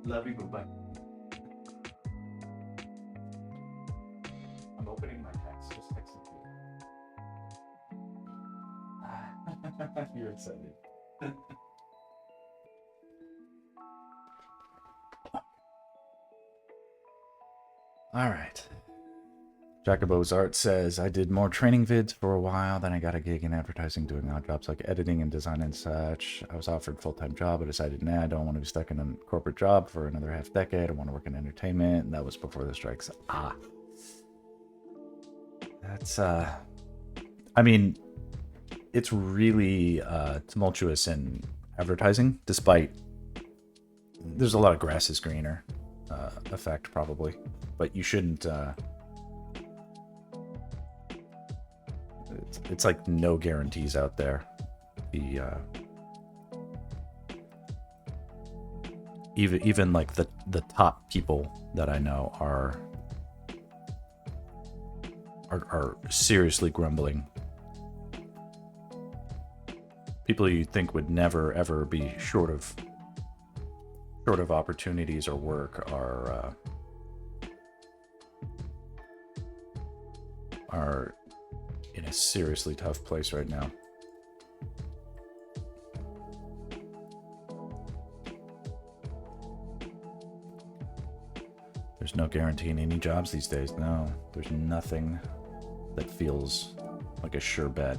Love you, goodbye. I'm opening my text. Just texting you. You're excited. All right. Jacobo's Art says, I did more training vids for a while, then I got a gig in advertising doing odd jobs like editing and design and such. I was offered a full-time job, but decided, nah, I don't want to be stuck in a corporate job for another half decade. I want to work in entertainment, and that was before the strikes. That's, I mean, it's really tumultuous in advertising, despite there's a lot of grass is greener effect, probably. But you shouldn't... It's like no guarantees out there. Even like the top people that I know are seriously grumbling. People you think would never ever be short of opportunities or work are in a seriously tough place right now. There's no guarantee in any jobs these days. No, there's nothing that feels like a sure bet.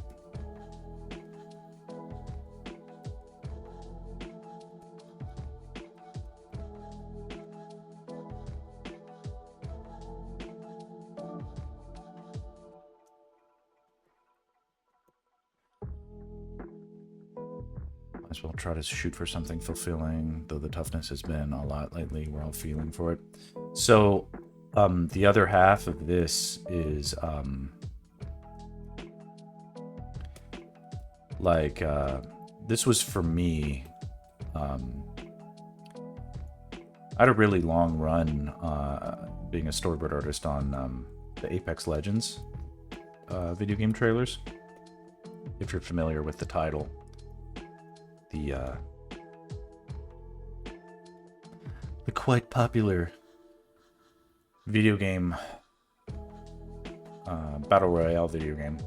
Might as well try to shoot for something fulfilling, though the toughness has been a lot lately. We're all feeling for it. So the other half of this is this was for me. I had a really long run being a storyboard artist on the Apex Legends, video game trailers. If you're familiar with the title, the quite popular video game, battle royale video game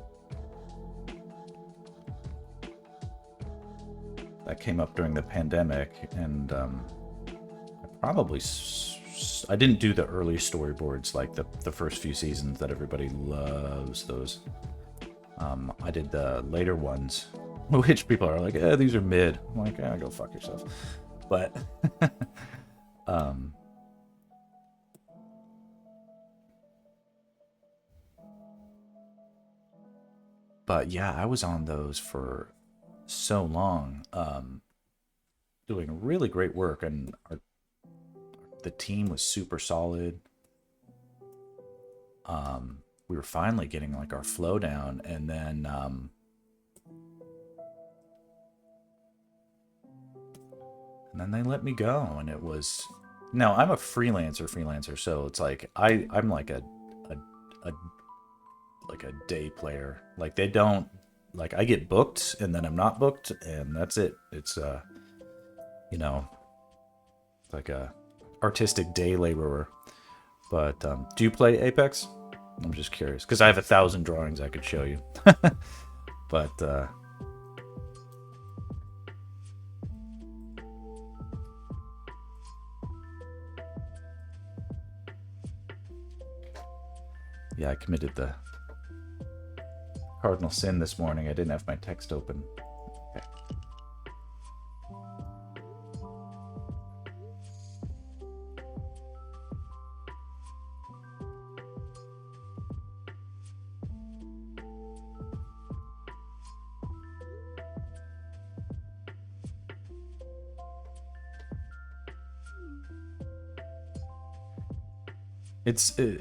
that came up during the pandemic, and I didn't do the early storyboards like the first few seasons that everybody loves those. I did the later ones, which people are like, these are mid. I'm like, go fuck yourself. But but yeah, I was on those for so long, doing really great work, and the team was super solid. We were finally getting like our flow down, and then they let me go, and it was, now I'm a freelancer, so it's like I'm like a day player. Like, they don't, like, I get booked and then I'm not booked, and that's it. It's you know, like a artistic day laborer. But do you play Apex? I'm just curious, because I have 1,000 drawings I could show you. But yeah, I committed the cardinal sin this morning. I didn't have my text open. Okay.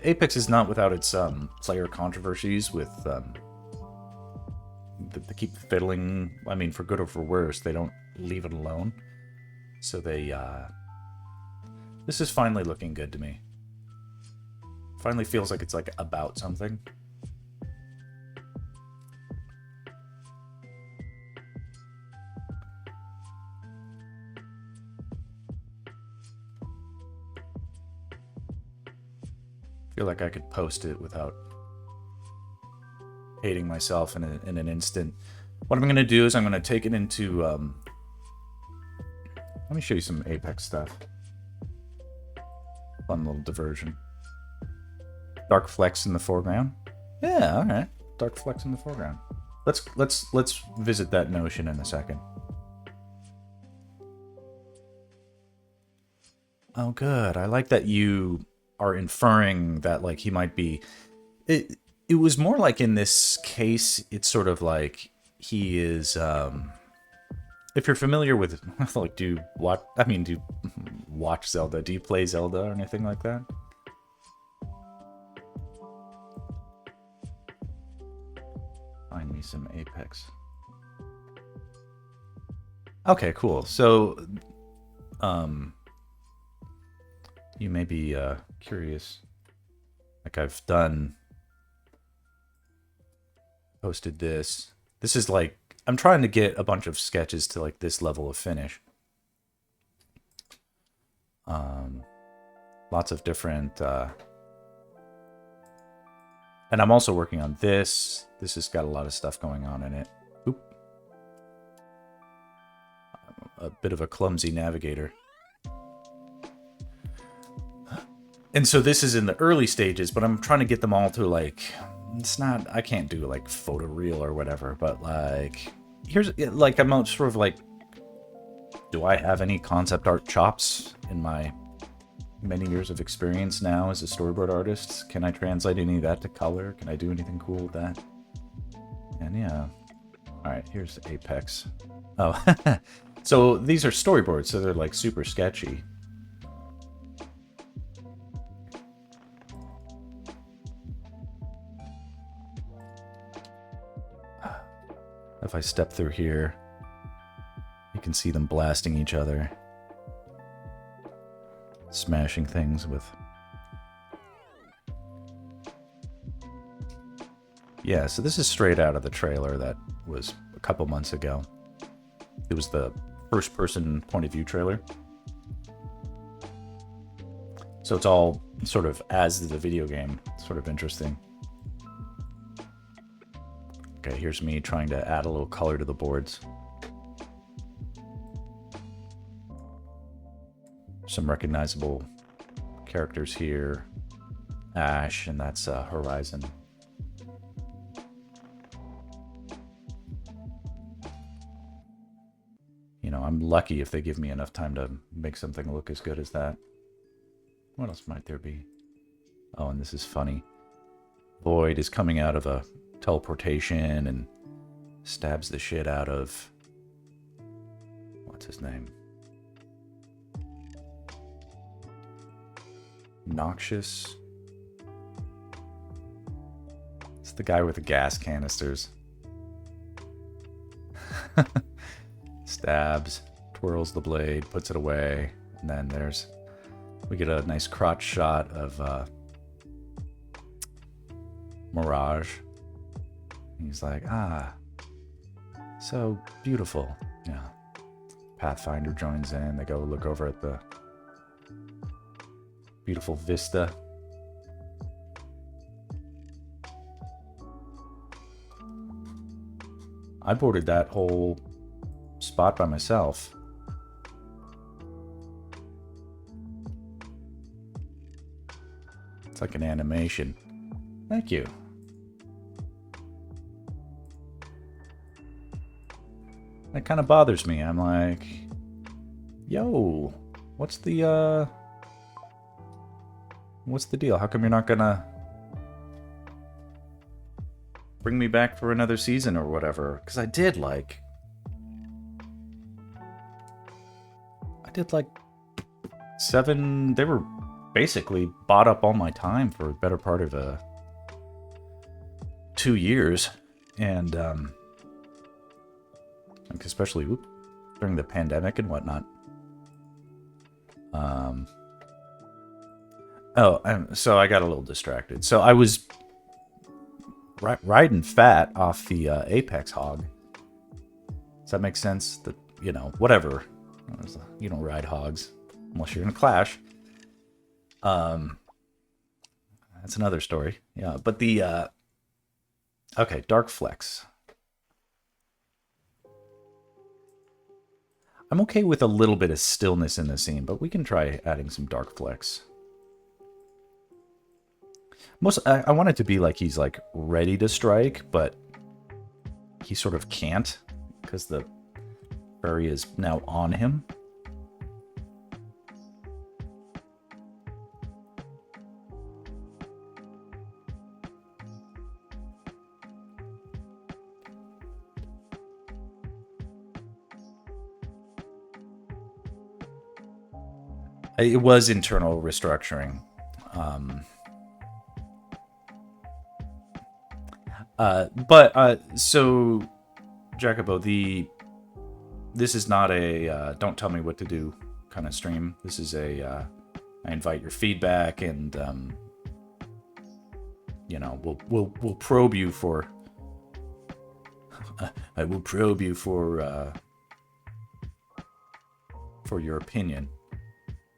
Apex is not without its player controversies with they keep fiddling. I mean, for good or for worse, they don't leave it alone. So this is finally looking good to me. Finally feels like it's like about something. Feel like I could post it without hating myself in an instant. What I'm going to do is I'm going to take it into... let me show you some Apex stuff. Fun little diversion. Dark flecks in the foreground. Yeah, all right. Dark flecks in the foreground. Let's visit that notion in a second. Oh, good. I like that you are inferring that, like, he might be... It was more like, in this case, it's sort of like he is... if you're familiar with... like, do you watch Zelda? Do you play Zelda or anything like that? Find me some Apex. Okay, cool. So, you may be curious. Like, I've posted this. This is like, I'm trying to get a bunch of sketches to like this level of finish. Lots of different, and I'm also working on this. This has got a lot of stuff going on in it. Oop. A bit of a clumsy navigator. And so this is in the early stages, but I'm trying to get them all to like, it's not, I can't do like photoreal or whatever, but like, here's, like, I'm sort of like, do I have any concept art chops in my many years of experience now as a storyboard artist? Can I translate any of that to color? Can I do anything cool with that? And yeah. All right, here's Apex. Oh, so these are storyboards, so they're like super sketchy. If I step through here, you can see them blasting each other. Smashing things with... Yeah, so this is straight out of the trailer that was a couple months ago. It was the first-person point of view trailer. So it's all sort of as the video game. Sort of interesting. Okay, here's me trying to add a little color to the boards. Some recognizable characters here. Ash, and that's Horizon. You know, I'm lucky if they give me enough time to make something look as good as that. What else might there be? Oh, and this is funny. Void is coming out of a teleportation and stabs the shit out of... what's his name? Noxious. It's the guy with the gas canisters. Stabs, twirls the blade, puts it away, and then we get a nice crotch shot of Mirage. He's like, ah, so beautiful. Yeah. Pathfinder joins in. They go look over at the beautiful vista. I boarded that whole spot by myself. It's like an animation. Thank you. That kind of bothers me. I'm like, yo, what's the deal? How come you're not gonna bring me back for another season or whatever? Because I did like 7. They were basically bought up all my time for a better part of 2 years, and especially during the pandemic and whatnot. So I got a little distracted. So I was riding fat off the Apex hog. Does that make sense? That, you know, whatever. You don't ride hogs unless you're in a clash. That's another story. Yeah, but the okay, Dark Flex. I'm okay with a little bit of stillness in the scene, but we can try adding some Dark Flex. I want it to be like he's like ready to strike, but he sort of can't because the Faerie is now on him. It was internal restructuring. So, Jacobo, this is not a don't tell me what to do kind of stream. This is I invite your feedback, and you know, we'll probe you for. I will probe you for your opinion,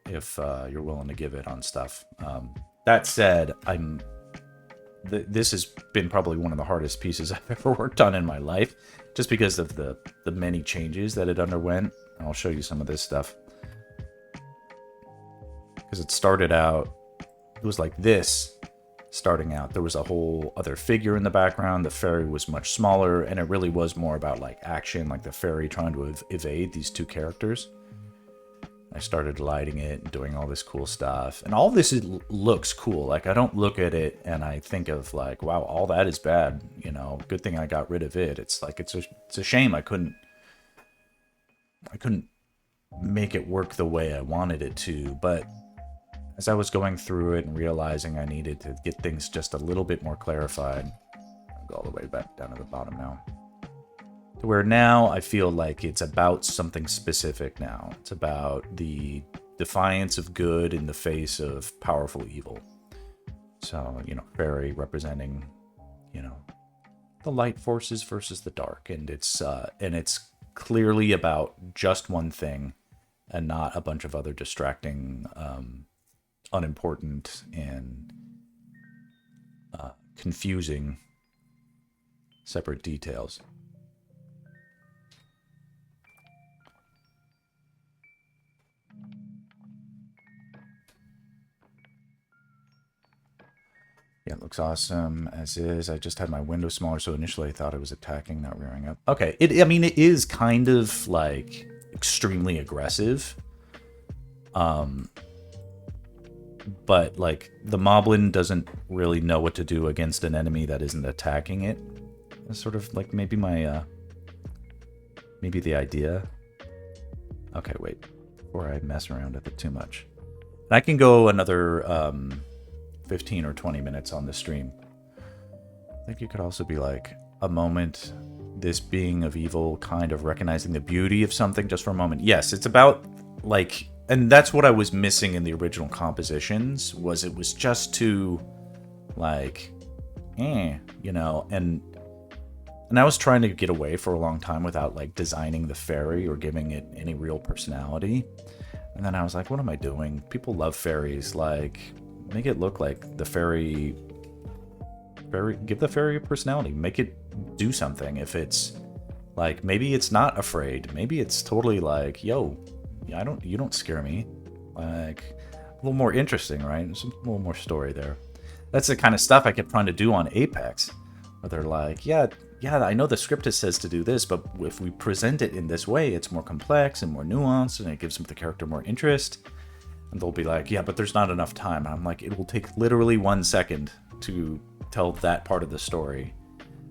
if you're willing to give it on stuff. That said, this has been probably one of the hardest pieces I've ever worked on in my life, just because of the many changes that it underwent. And I'll show you some of this stuff. Because it started out, it was like this, starting out. There was a whole other figure in the background. The Faerie was much smaller, and it really was more about like action, like the Faerie trying to evade these two characters. I started lighting it and doing all this cool stuff. And all this looks cool. Like, I don't look at it and I think of like, wow, all that is bad. You know, good thing I got rid of it. It's like, it's a shame I couldn't make it work the way I wanted it to. But as I was going through it and realizing I needed to get things just a little bit more clarified, I'll go all the way back down to the bottom now. To where now I feel like it's about something specific now. It's about the defiance of good in the face of powerful evil. So, you know, Faerie representing, you know, the light forces versus the dark, and it's clearly about just one thing and not a bunch of other distracting, unimportant and confusing separate details. Yeah, it looks awesome as is. I just had my window smaller, so initially I thought it was attacking, not rearing up. Okay, I mean, it is kind of, like, extremely aggressive. But, like, the Moblin doesn't really know what to do against an enemy that isn't attacking it. That's sort of, like, maybe my, maybe the idea. Okay, wait. Before I mess around with it too much. And I can go another, 15 or 20 minutes on the stream. I think you could also be like, a moment, this being of evil, kind of recognizing the beauty of something just for a moment. Yes, it's about, like, and that's what I was missing in the original compositions, was it was just too, like, you know, and I was trying to get away for a long time without, like, designing the Faerie or giving it any real personality. And then I was like, what am I doing? People love fairies, like, make it look like the Faerie, give the Faerie a personality. Make it do something. If it's like, maybe it's not afraid. Maybe it's totally like, yo, you don't scare me. Like, a little more interesting, right? There's a little more story there. That's the kind of stuff I kept trying to do on Apex, where they're like, yeah, I know the script says to do this, but if we present it in this way, it's more complex and more nuanced, and it gives the character more interest. And they'll be like, yeah, but there's not enough time. And I'm like, it will take literally 1 second to tell that part of the story.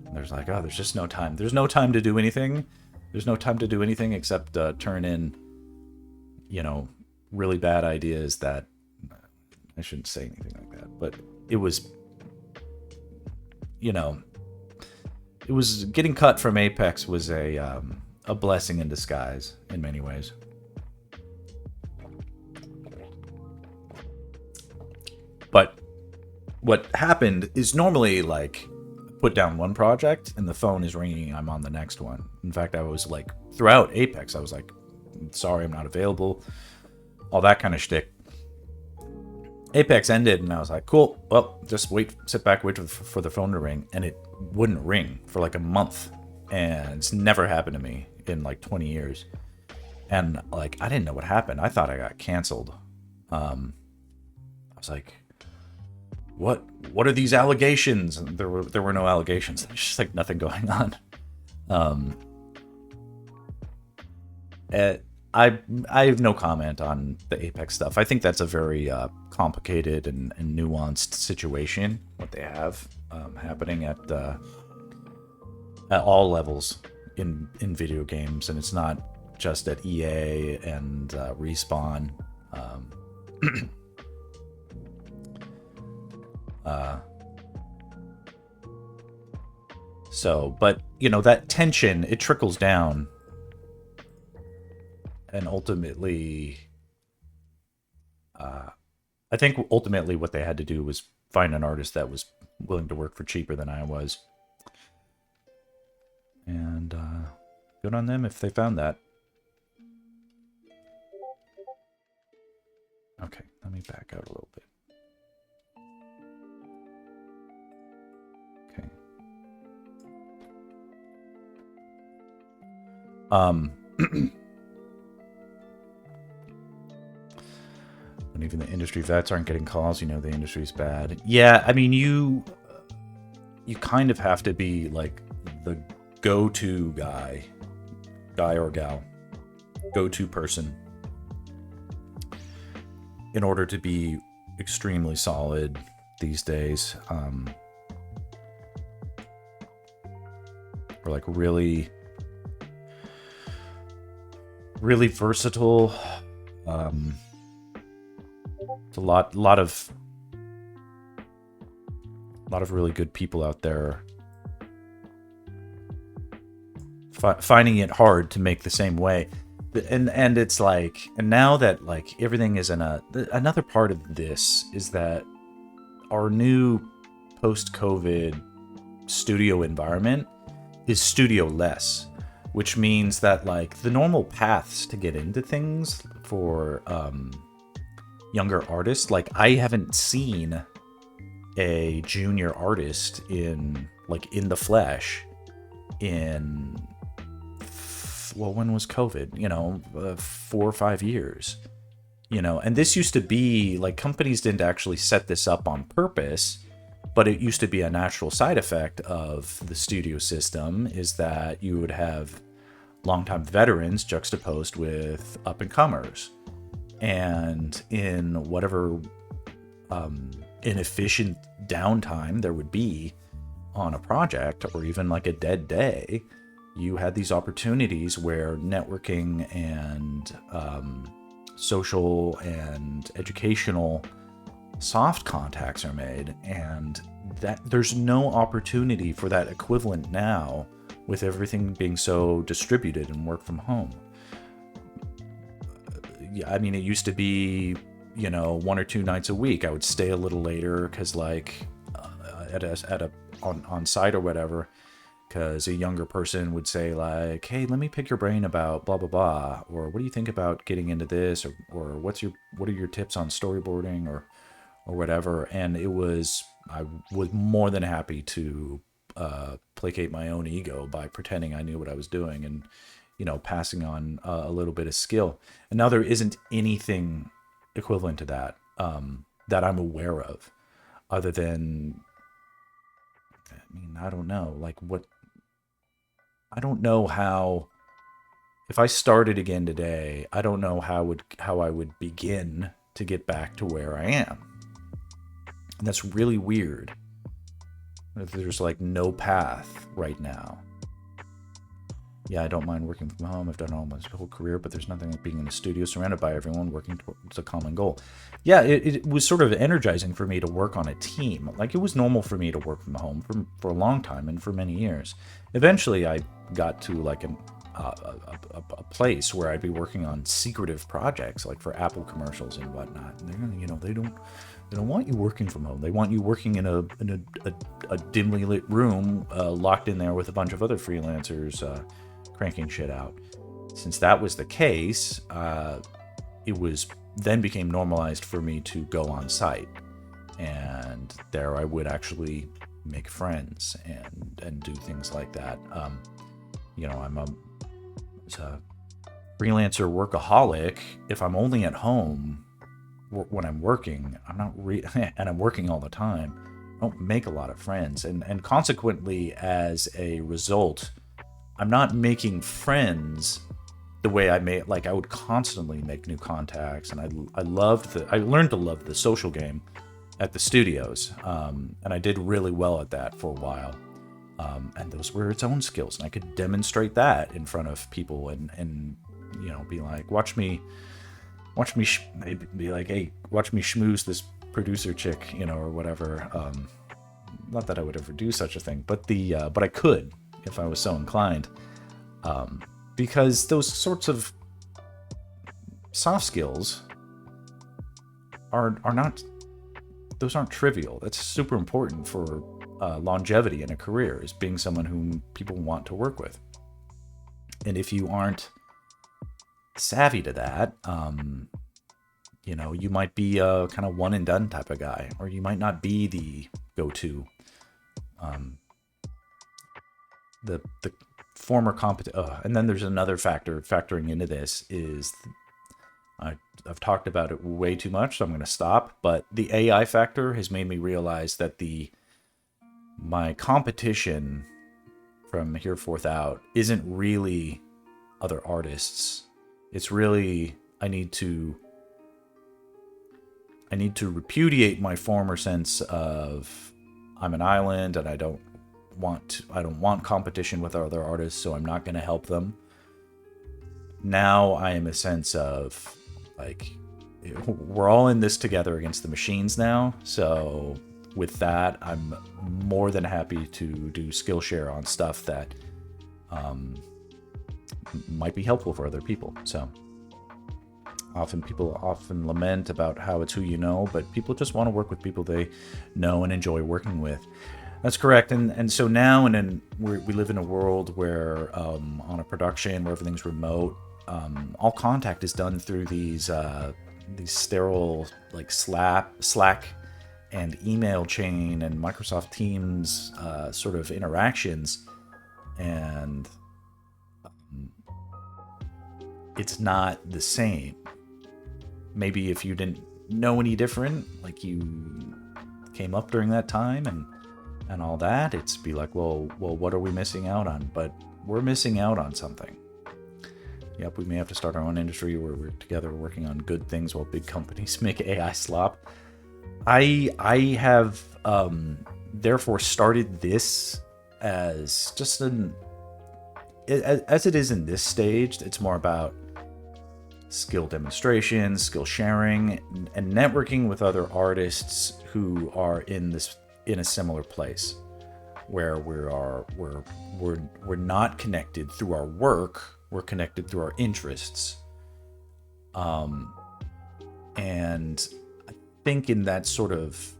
And there's like, oh, there's just no time. There's no time to do anything. There's no time to do anything except turn in, you know, really bad ideas that... I shouldn't say anything like that. But it was, you know... It was... Getting cut from Apex was a blessing in disguise in many ways. But what happened is normally, like, put down one project and the phone is ringing, I'm on the next one. In fact, I was like, throughout Apex, I was like, sorry, I'm not available. All that kind of shtick. Apex ended and I was like, cool, well, just sit back, wait for the phone to ring. And it wouldn't ring for like a month. And it's never happened to me in like 20 years. And like, I didn't know what happened. I thought I got canceled. I was like, what are these allegations? And there were no allegations. There's just like nothing going on. I have no comment on the Apex stuff. I think that's a very complicated and nuanced situation, what they have happening at all levels in video games, and it's not just at EA and Respawn. But you know, that tension, it trickles down, and ultimately, I think ultimately what they had to do was find an artist that was willing to work for cheaper than I was, and good on them if they found that. Okay, let me back out a little bit. Okay. When even the industry vets aren't getting calls, you know the industry's bad. Yeah, I mean, you kind of have to be like the go-to guy or gal, go-to person, in order to be extremely solid these days. Or like really versatile. It's a lot of really good people out there finding it hard to make the same way. And it's like, and now that like everything is in another part of this is that our new post-COVID studio environment is studio-less, which means that like the normal paths to get into things for younger artists, like I haven't seen a junior artist in the flesh in, well, when was COVID? 4 or 5 years. And this used to be like, companies didn't actually set this up on purpose, but it used to be a natural side effect of the studio system, is that you would have longtime veterans juxtaposed with up-and-comers. And in whatever inefficient downtime there would be on a project, or even like a dead day, you had these opportunities where networking and social and educational soft contacts are made, and that there's no opportunity for that equivalent now, with everything being so distributed and work from home. Yeah, I mean, it used to be 1 or 2 nights a week I would stay a little later, because on site or whatever, because a younger person would say like, hey, let me pick your brain about blah blah blah, or what do you think about getting into this, or what are your tips on storyboarding, or whatever. And I was more than happy to placate my own ego by pretending I knew what I was doing, and passing on a little bit of skill. And now there isn't anything equivalent to that that I'm aware of, other than, I don't know, I don't know how, if I started again today, I don't know how I would begin to get back to where I am. And that's really weird. There's like no path right now. Yeah, I don't mind working from home. I've done it almost my whole career, but there's nothing like being in a studio surrounded by everyone working towards a common goal. Yeah, it was sort of energizing for me to work on a team. Like, it was normal for me to work from home for a long time and for many years. Eventually, I got to like a place where I'd be working on secretive projects, like for Apple commercials and whatnot. And they don't want you working from home. They want you working in a dimly lit room, locked in there with a bunch of other freelancers, cranking shit out. Since that was the case, it was then became normalized for me to go on site, and there I would actually make friends and do things like that. I'm a freelancer workaholic. If I'm only at home when I'm working, I'm not and I'm working all the time, I don't make a lot of friends, and consequently, as a result, I'm not making friends the way I made. Like, I would constantly make new contacts, and I learned to love the social game at the studios, and I did really well at that for a while, and those were its own skills, and I could demonstrate that in front of people, and be like, watch me be like, hey, watch me schmooze this producer chick, or whatever. Not that I would ever do such a thing, but I could, if I was so inclined, because those sorts of soft skills aren't trivial. That's super important for longevity in a career, is being someone whom people want to work with. And if you aren't savvy to that, you might be a kind of one and done type of guy, or you might not be the go-to. The former competent. And then there's another factor factoring into this is, I've talked about it way too much, so I'm going to stop. But the AI factor has made me realize that my competition from here forth out isn't really other artists. It's really, I need to repudiate my former sense of I'm an island and I don't want competition with other artists, so I'm not going to help them. Now I am a sense of like, we're all in this together against the machines now. So with that, I'm more than happy to do Skillshare on stuff that might be helpful for other people. So people often lament about how it's who you know, but people just want to work with people they know and enjoy working with. That's correct. And so now, we live in a world where on a production where everything's remote, all contact is done through these sterile like Slack and email chain and Microsoft Teams sort of interactions, and it's not the same. Maybe if you didn't know any different, like you came up during that time and all that, it's be like, well, what are we missing out on? But we're missing out on something. Yep, we may have to start our own industry where we're together working on good things while big companies make AI slop. I have therefore started this as just as it is in this stage. It's more about skill demonstration, skill sharing, and networking with other artists who are in a similar place, where we're not connected through our work. We're connected through our interests. And I think in that sort of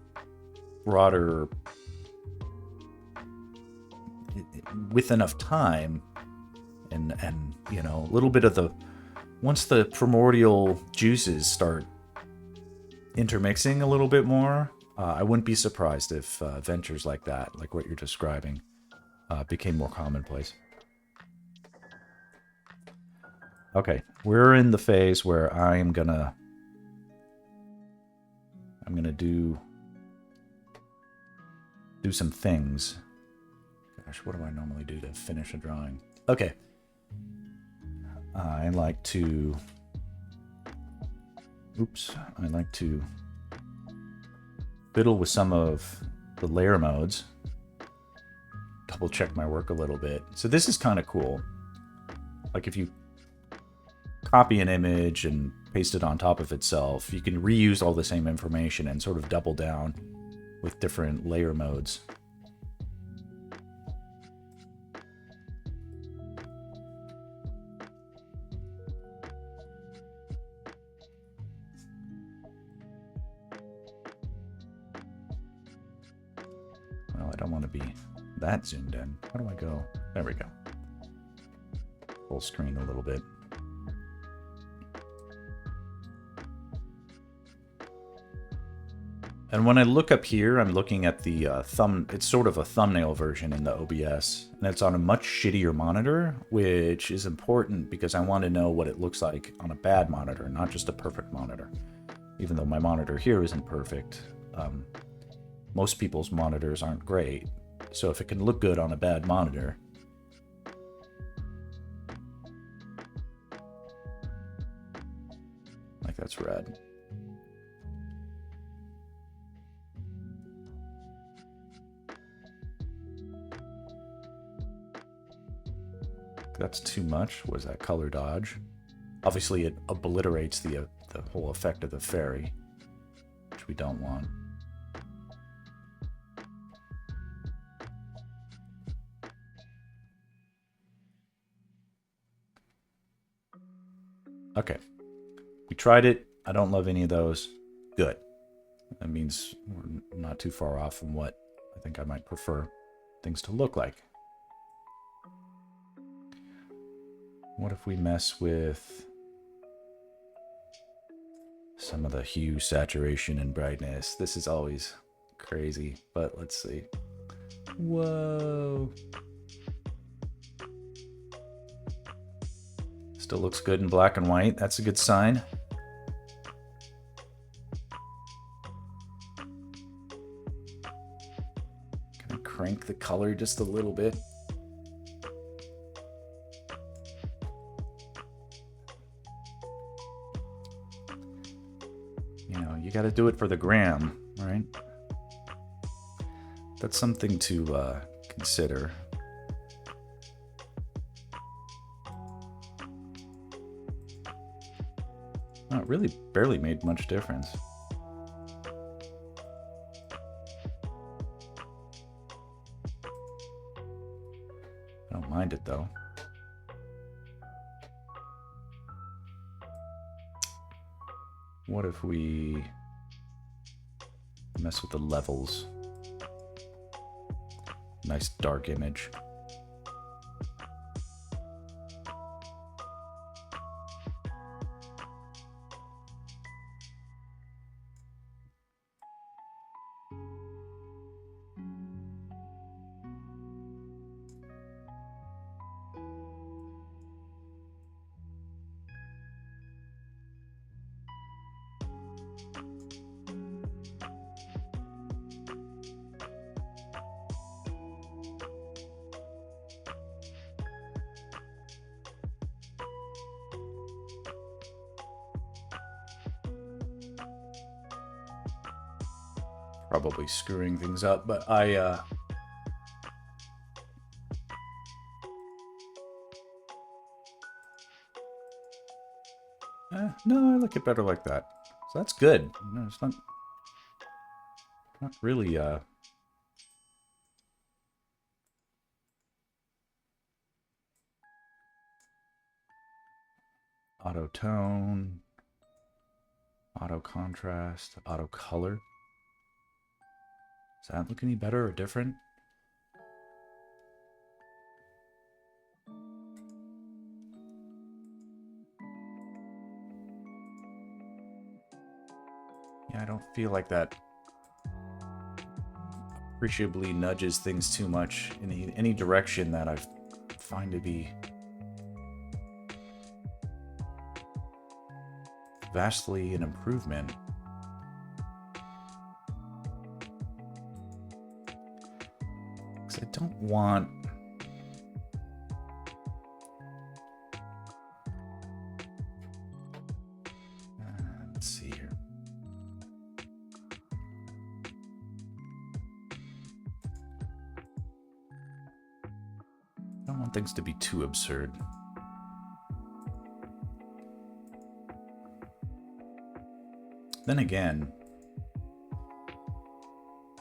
broader, with enough time and a little bit of once the primordial juices start intermixing a little bit more, I wouldn't be surprised if ventures like that, like what you're describing, became more commonplace. Okay, we're in the phase where I'm gonna do some things. Gosh, what do I normally do to finish a drawing? Okay. I like to fiddle with some of the layer modes. Double check my work a little bit. So this is kind of cool. Like if you copy an image and paste it on top of itself, you can reuse all the same information and sort of double down with different layer modes. Well, I don't want to be that zoomed in. How do I go? There we go. Full screen a little bit. And when I look up here, I'm looking at the it's sort of a thumbnail version in the OBS, and it's on a much shittier monitor, which is important because I want to know what it looks like on a bad monitor, not just a perfect monitor. Even though my monitor here isn't perfect, most people's monitors aren't great. So if it can look good on a bad monitor, like that's rad. That's too much. Was that color dodge? Obviously, it obliterates the whole effect of the Faerie, which we don't want. Okay, we tried it. I don't love any of those. Good. That means we're not too far off from what I think I might prefer things to look like. What if we mess with some of the hue, saturation, and brightness? This is always crazy, but let's see. Whoa. Still looks good in black and white. That's a good sign. Can I crank the color just a little bit? You got to do it for the gram, right? That's something to consider. Oh, it really barely made much difference. I don't mind it though. What if we mess with the levels? Nice dark image. Probably screwing things up, but no, I like it better like that. So that's good. No, it's not really auto tone, auto contrast, auto color. Does that look any better or different? Yeah, I don't feel like that appreciably nudges things too much in any direction that I find to be vastly an improvement. Because I don't want... let's see here. I don't want things to be too absurd. Then again,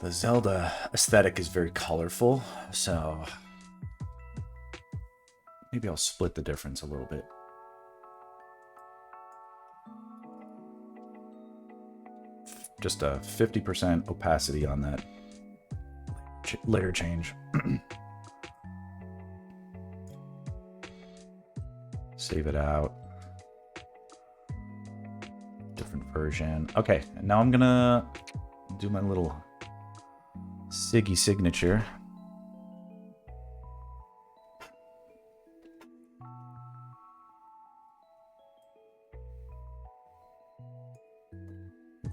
the Zelda aesthetic is very colorful, so maybe I'll split the difference a little bit. Just a 50% opacity on that layer change. Save it out. Different version. Okay, and now I'm gonna do my little Siggy signature.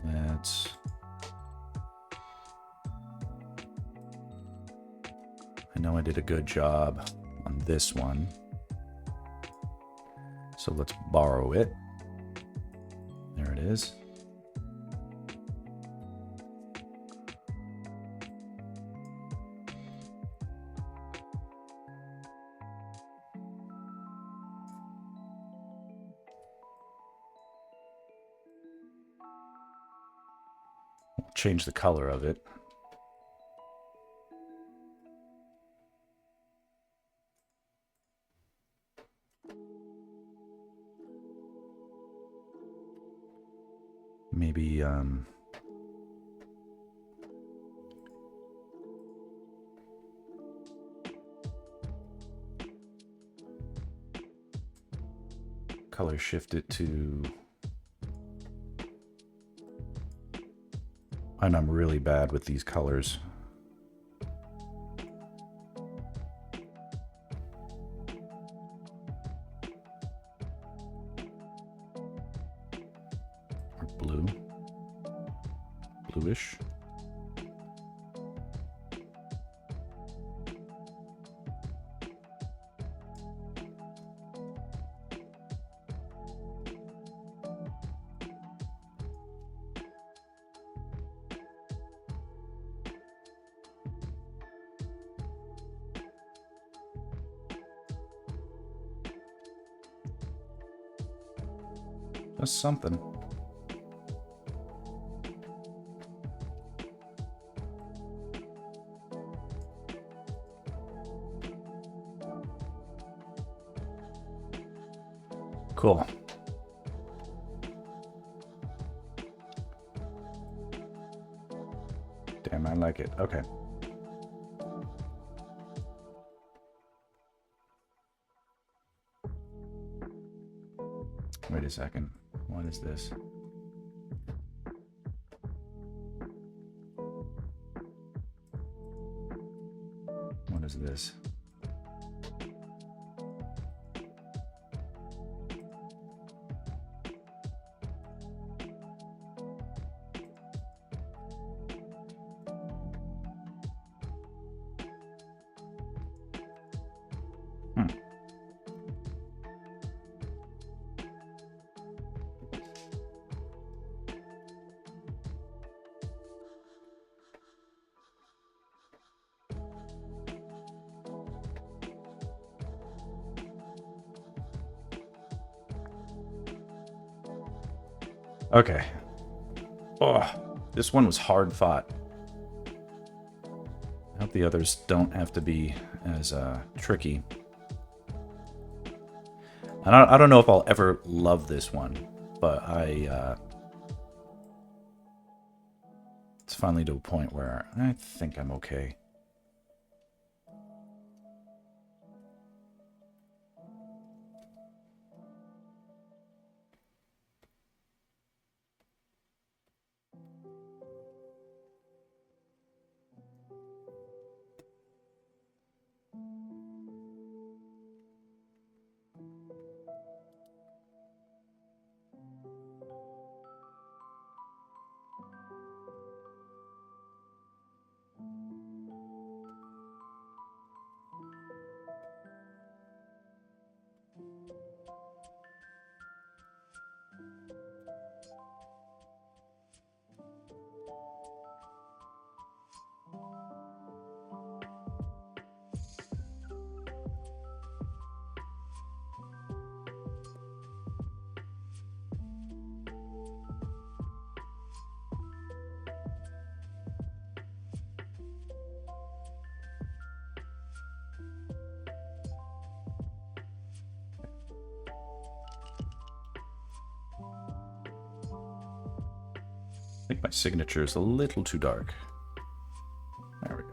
That's... I know I did a good job on this one. So let's borrow it. There it is. We'll change the color of it. Maybe color shift it to... And I'm really bad with these colors. Or blue. Bluish. Just something. Cool. Damn, I like it. Okay. Wait a second. What is this? What is this? Okay. Oh, this one was hard fought. I hope the others don't have to be as tricky. I don't know if I'll ever love this one, but it's finally to a point where I think I'm okay. I think my signature is a little too dark. There we go.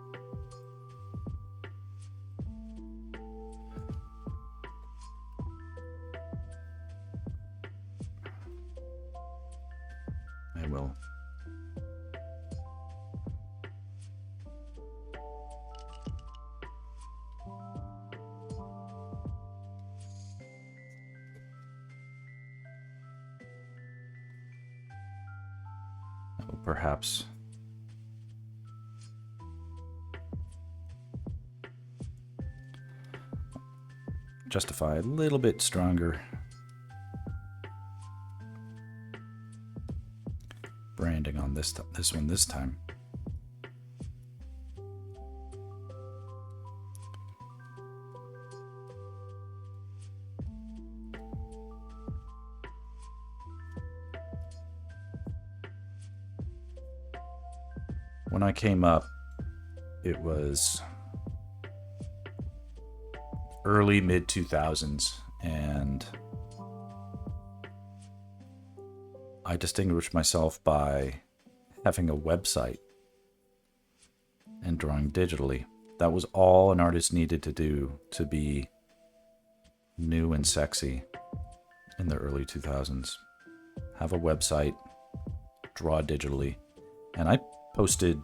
I will. Perhaps justify a little bit stronger branding on this one this time. When I came up, it was early mid 2000s, and I distinguished myself by having a website and drawing digitally. That was all an artist needed to do to be new and sexy in the early 2000s. Have a website, draw digitally, and I posted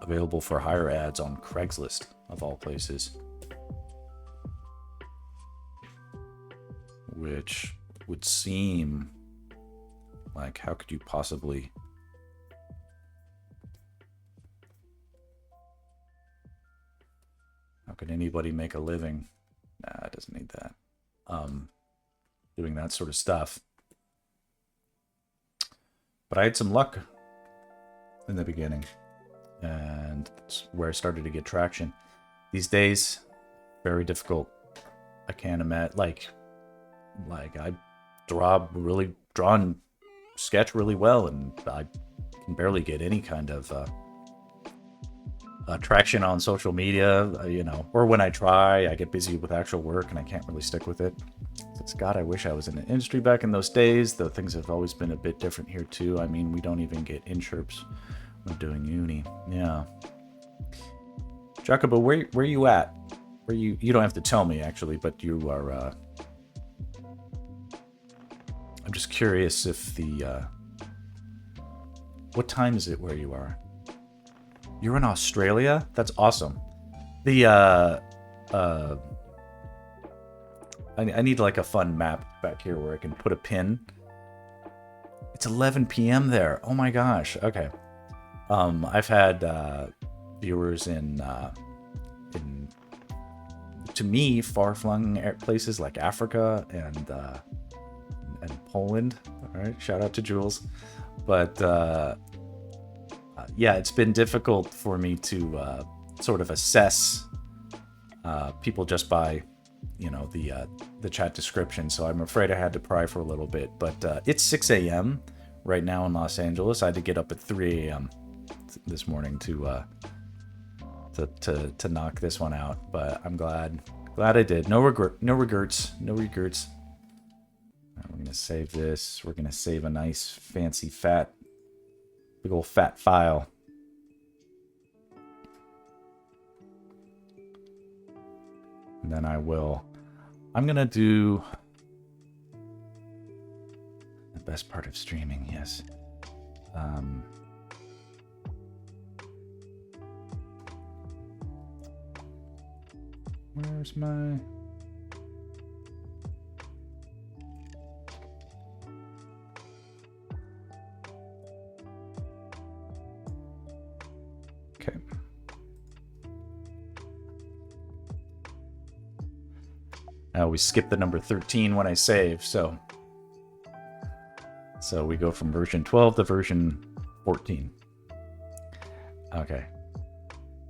available for hire ads on Craigslist, of all places, which would seem like, how could you possibly how could anybody make a living? Nah, it doesn't need that. Doing that sort of stuff. But I had some luck in the beginning, and it's where I started to get traction. These days, very difficult. I can't imagine, like I draw and sketch really well, and I can barely get any kind of traction on social media, or when I try, I get busy with actual work and I can't really stick with it. It's, God, I wish I was in the industry back in those days, though things have always been a bit different here too. I mean, we don't even get internships when doing uni. Yeah. Jacobo, where you at? You don't have to tell me actually, but you are I'm just curious if the... what time is it where you are? You're in Australia? That's awesome. The, I need like a fun map back here where I can put a pin. It's 11 p.m. there. Oh my gosh. Okay. I've had viewers in to me far-flung places like Africa and Poland. All right, shout out to Jules. But yeah, it's been difficult for me to sort of assess people just by, you know, the chat description. So I'm afraid I had to pry for a little bit. But it's 6 a.m. right now in Los Angeles. I had to get up at 3 a.m. this morning to knock this one out. But I'm glad I did. No regrets. We're gonna save this. We're gonna save a nice, fancy, big old fat file. And then I'm gonna do the best part of streaming, yes. Where's my... Okay. I always skip the number 13 when I save, so we go from version 12 to version 14. Okay.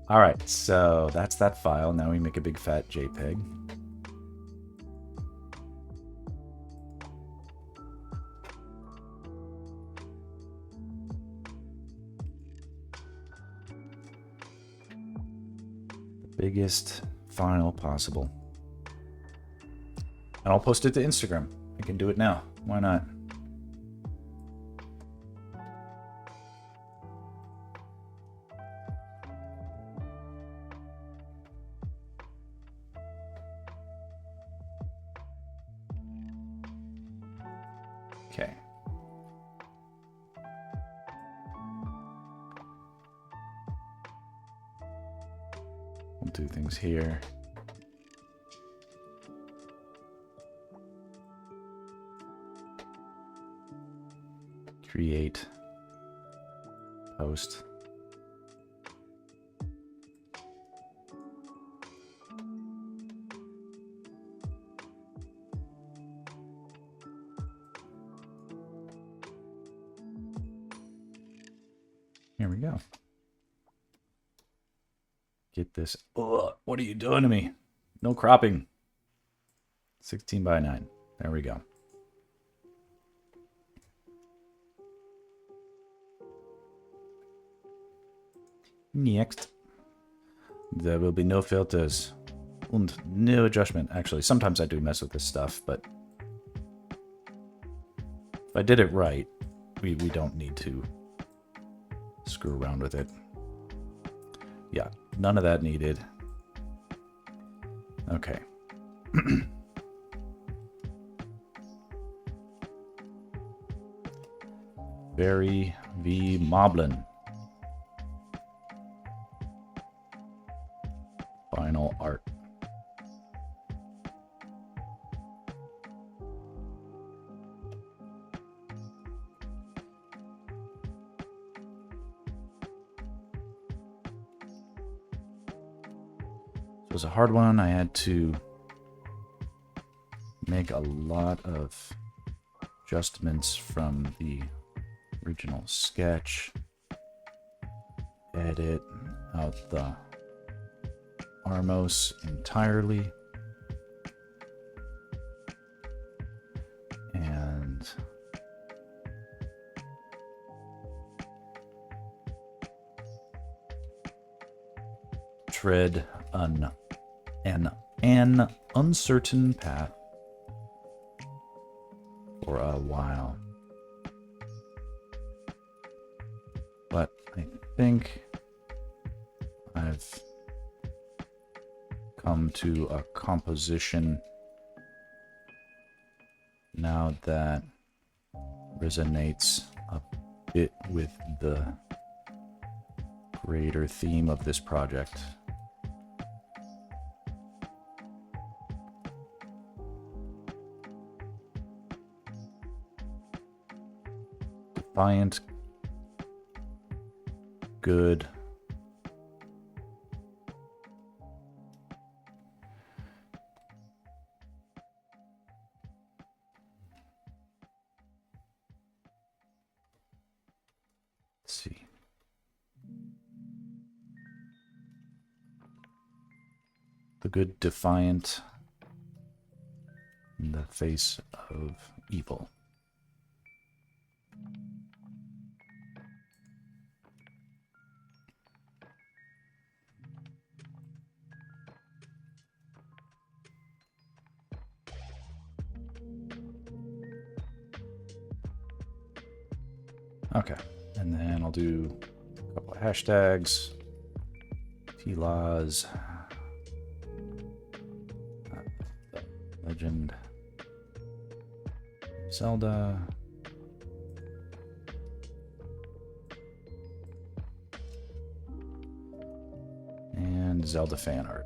All right, so that's that file. Now we make a big fat JPEG. Biggest file possible. And I'll post it to Instagram. I can do it now. Why not? Okay. We'll do things here. Create. Post. Here we go. Get this. Ugh, what are you doing to me? No cropping. 16 by 9. There we go. Next. There will be no filters. And no adjustment. Actually, sometimes I do mess with this stuff, but if I did it right, we don't need to screw around with it. Yeah, none of that needed. Okay. Faerie v. Moblin. Final art. It was a hard one. I had to make a lot of adjustments from the original sketch. Edit out the Armos entirely. And tread an uncertain path for a while. But I think I've come to a composition now that resonates a bit with the greater theme of this project. Defiant, good. Let's see. The good, defiant in the face of evil. Okay, and then I'll do a couple of hashtags, T-Laws, Legend, Zelda, and Zelda fan art.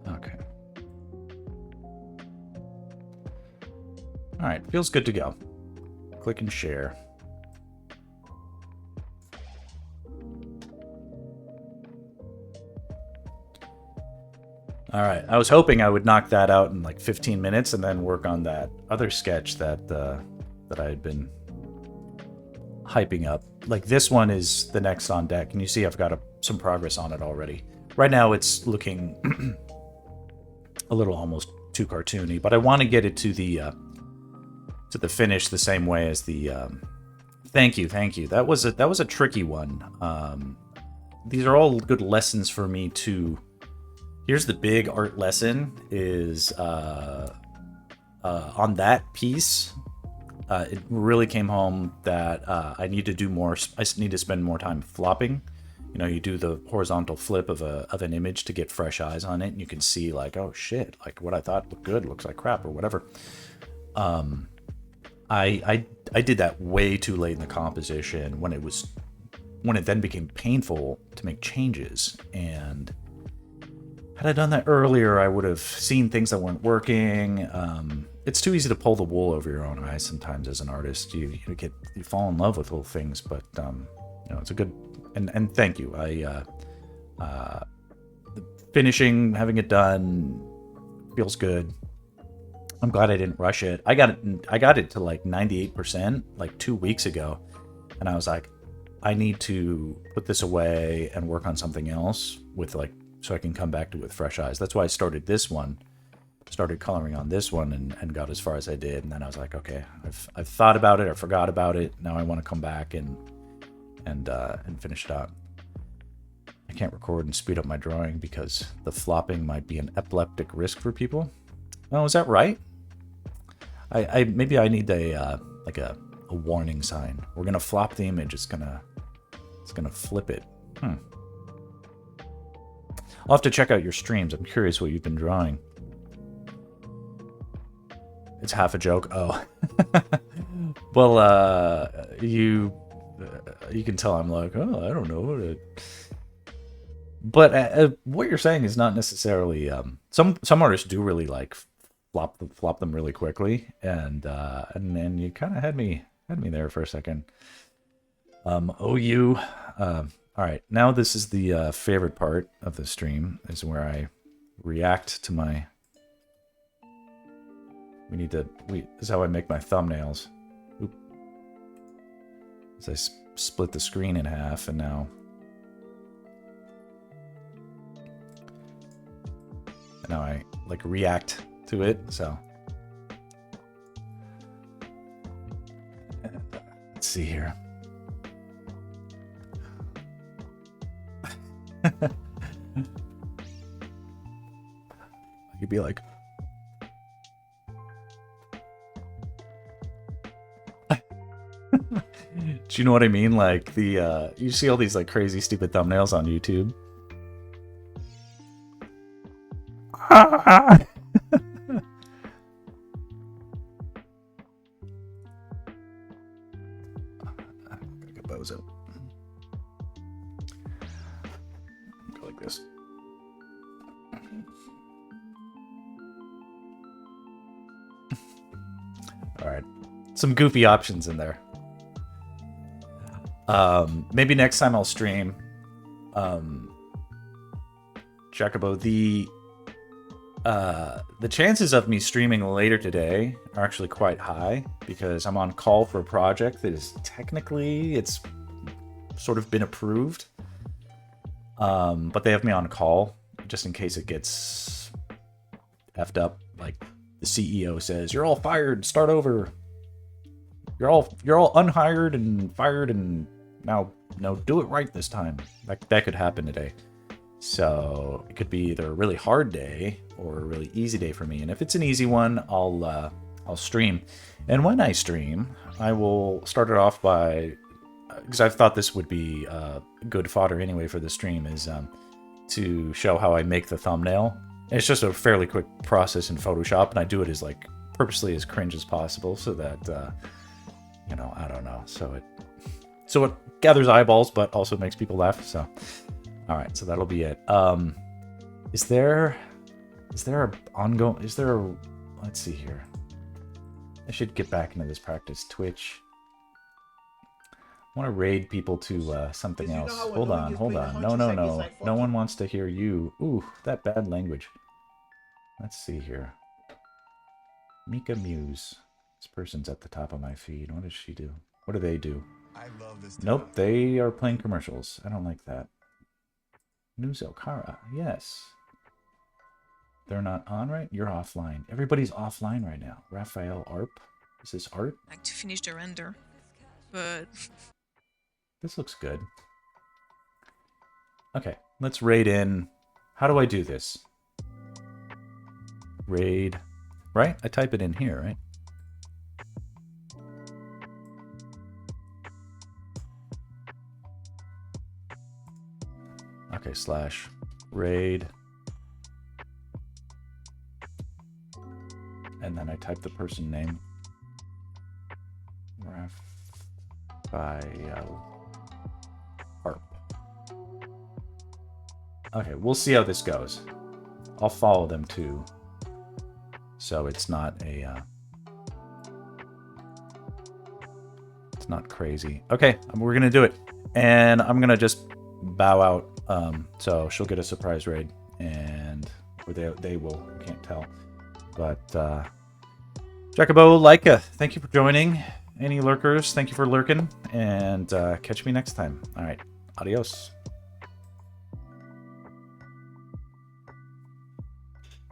Okay. All right, feels good to go. Click and share. All right, I was hoping I would knock that out in like 15 minutes and then work on that other sketch that that I had been hyping up. Like this one is the next on deck, and you see I've got some progress on it already. Right now it's looking a little almost too cartoony, but I want to get it to the finish the same way as the. Thank you. That was a tricky one. These are all good lessons for me to. Here's the big art lesson is on that piece. It really came home that I need to do more. I need to spend more time flopping. You know, you do the horizontal flip of an image to get fresh eyes on it, and you can see like, oh shit, like what I thought looked good looks like crap or whatever. I did that way too late in the composition when it then became painful to make changes. And had I done that earlier, I would have seen things that weren't working. It's too easy to pull the wool over your own eyes sometimes as an artist. You fall in love with little things, but it's a good. And thank you. Finishing, having it done, feels good. I'm glad I didn't rush it. I got it to like 98% like 2 weeks ago, and I was like, I need to put this away and work on something else with like. So I can come back to it with fresh eyes. That's why I started this one, started coloring on this one, and got as far as I did. And then I was like, okay, I've thought about it, I forgot about it. Now I want to come back and finish it out. I can't record and speed up my drawing because the flopping might be an epileptic risk for people. Oh, is that right? I maybe I need a warning sign. We're gonna flop the image. It's gonna flip it. I'll have to check out your streams. I'm curious what you've been drawing. It's half a joke. Oh. Well, you can tell I'm like, oh, I don't know. But what you're saying is not necessarily... Some artists do really like flop them really quickly. And you kind of had me there for a second. OU... all right, now this is the favorite part of the stream, is where I react to my... This is how I make my thumbnails. Oop. As I split the screen in half, and now I like react to it, so... Let's see here. I could be like, do you know what I mean? Like the you see all these like crazy stupid thumbnails on YouTube, I'm gonna get bozo. Go like this. All right, some goofy options in there. Maybe next time I'll stream. Jacobo, the chances of me streaming later today are actually quite high because I'm on call for a project that is technically, it's sort of been approved. But they have me on call just in case it gets effed up. Like the CEO says, "You're all fired. Start over. You're all unhired and fired, and now no, do it right this time." That could happen today. So it could be either a really hard day or a really easy day for me. And if it's an easy one, I'll stream. And when I stream, I will start it off by, because I've thought this would be good fodder anyway for the stream, is to show how I make the thumbnail. And it's just a fairly quick process in Photoshop, and I do it as like purposely as cringe as possible, so that you know, I don't know, so it gathers eyeballs, but also makes people laugh. So, all right, so that'll be it. Is there a ongoing? Is there a? Let's see here. I should get back into this practice. Twitch. I want to raid people to something else. Hold on. No. No one wants to hear you. Ooh, that bad language. Let's see here. Mika Muse. This person's at the top of my feed. What does she do? What do they do? I love this. Nope, they are playing commercials. I don't like that. Nuzo Kara. Yes. They're not on, right? You're offline. Everybody's offline right now. Raphael Arp. Is this art? Like to finish the render, but This looks good. Okay, let's raid in. How do I do this? Raid. Right? I type it in here, right? Okay, slash raid. And then I type the person name. Raphael Harp. Okay, we'll see how this goes. I'll follow them too. So it's not a... it's not crazy. Okay, we're going to do it. And I'm going to just bow out. So she'll get a surprise raid. And... or they will. I can't tell. But... Jacobo, Leica, thank you for joining. Any lurkers, thank you for lurking. And catch me next time. All right. Adios.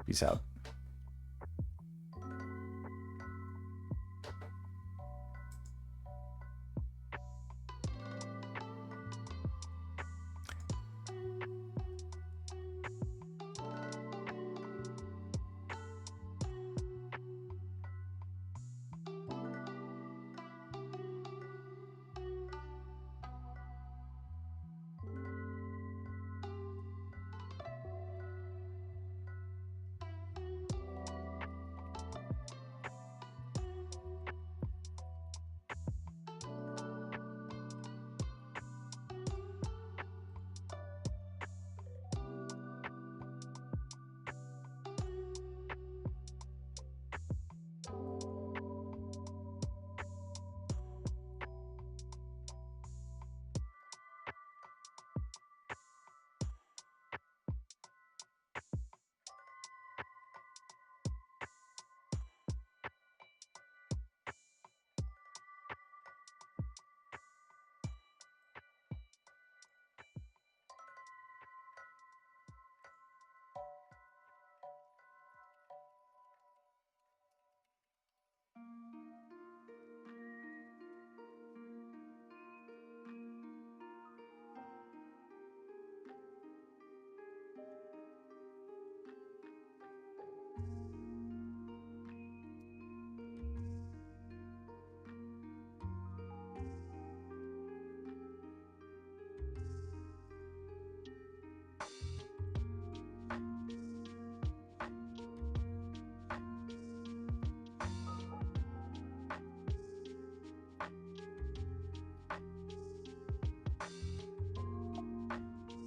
Peace out.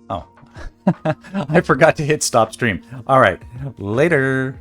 Oh, I forgot to hit stop stream. All right, later.